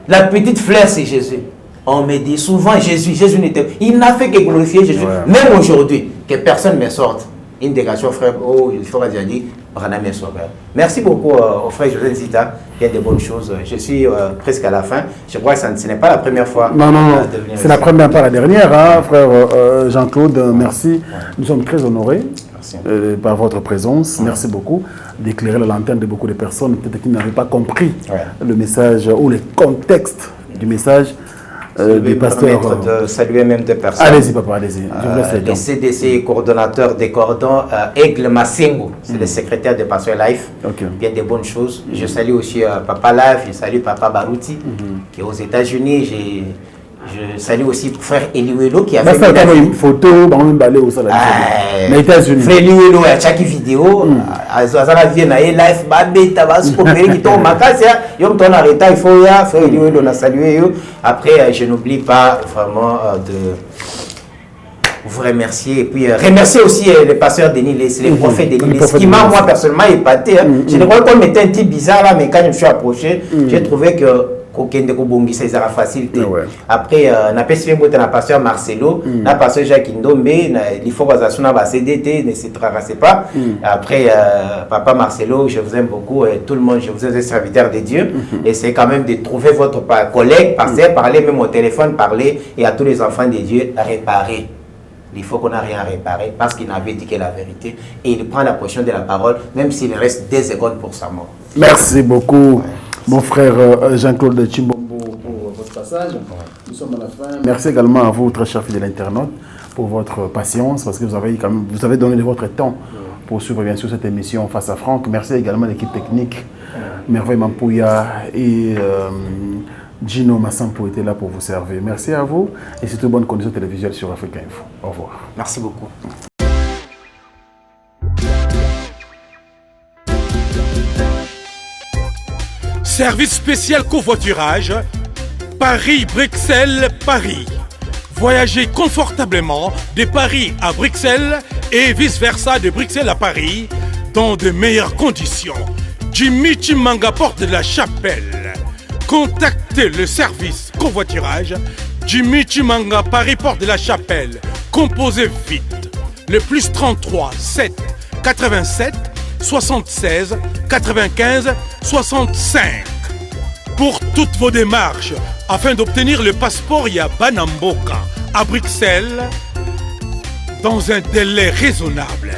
La petite fleur, c'est Jésus. On me dit souvent Jésus n'était. Il n'a fait que glorifier Jésus. Même aujourd'hui, que personne ne me sorte. Une dégagation, frère, il faut dire, Branham est sauveur. Merci beaucoup au frère José Zita. Il y a de bonnes choses. Je suis presque à la fin. Je crois que ce n'est pas la première fois. Non. C'est la première, pas la dernière, hein, frère Jean-Claude. Merci. Nous sommes très honorés par votre présence. Merci beaucoup d'éclairer la lanterne de beaucoup de personnes peut-être qui n'avaient pas compris le message ou le contexte du message. Des pasteurs. De saluer même des personnes. Allez-y, papa, allez-y. Les CDC coordonnateurs des cordons, Aigle Massingo, c'est le secrétaire de Pasteur Life. Bien des bonnes choses. Je salue aussi Papa Life, je salue Papa Barouti, qui est aux États-Unis. Je salue aussi frère Eliwelo qui a fait une photo, aux États-Unis. Frère Eliwelo à chaque vidéo, à vie na live babeta bas coopérer qui tombe makasi yom ton arrêta il faut ya frère Eliwelo na saluer. Après je n'oublie pas vraiment de vous remercier et puis remercier aussi le pasteur Denis Lessi, le prophète Denis Lessi qui m'a moi personnellement épaté. Je ne crois qu'on était un petit bizarre là, mais quand je me suis approché, j'ai trouvé que ça sera facile. Après, na pasteur Marcelo, na pasteur Jacques Ndombe, il faut que ça CDT, ne se tracassez pas. Après, papa Marcelo, je vous aime beaucoup, tout le monde, je vous aime serviteur de Dieu. Et c'est quand même de trouver votre collègue, pasteur, parler même au téléphone, parler et à tous les enfants de Dieu, réparer. Il faut qu'on n'a rien réparé parce qu'il n'avait dit que la vérité et il prend la position de la parole, même s'il reste 2 secondes pour sa mort. Merci beaucoup. Mon frère Jean-Claude Chimbombo pour votre passage. Nous sommes à la fin. Merci également à vous, très chers fidèles internautes, pour votre patience, parce que vous avez donné de votre temps pour suivre bien sûr cette émission Face à Franck. Merci également à l'équipe technique, Merveille Mampouya et Gino Massampo était là pour vous servir. Merci à vous et surtout bonne condition télévisuelle sur Africa Info. Au revoir. Merci beaucoup. Service spécial covoiturage, Paris-Bruxelles-Paris. Voyagez confortablement de Paris à Bruxelles et vice-versa de Bruxelles à Paris dans de meilleures conditions. Jimmy Chimanga, porte de la Chapelle. Contactez le service covoiturage Jimmy Chimanga, Paris, porte de la Chapelle. Composez vite. Le plus 33 7 87 76 95 65. Pour toutes vos démarches, afin d'obtenir le passeport Yabanamboka à Bruxelles, dans un délai raisonnable,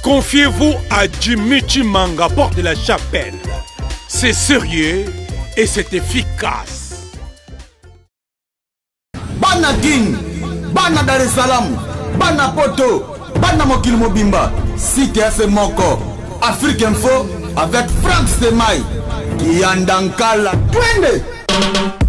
confiez-vous à Jimmy Chimanga, porte de la Chapelle. C'est sérieux et c'est efficace. Bana Guine, Bana Dar es Salaam, Bana Poto, Bana Mokil Mobimba, CTF Moko, Afrique Info avec Franck Semaï, Yandankala. Twende!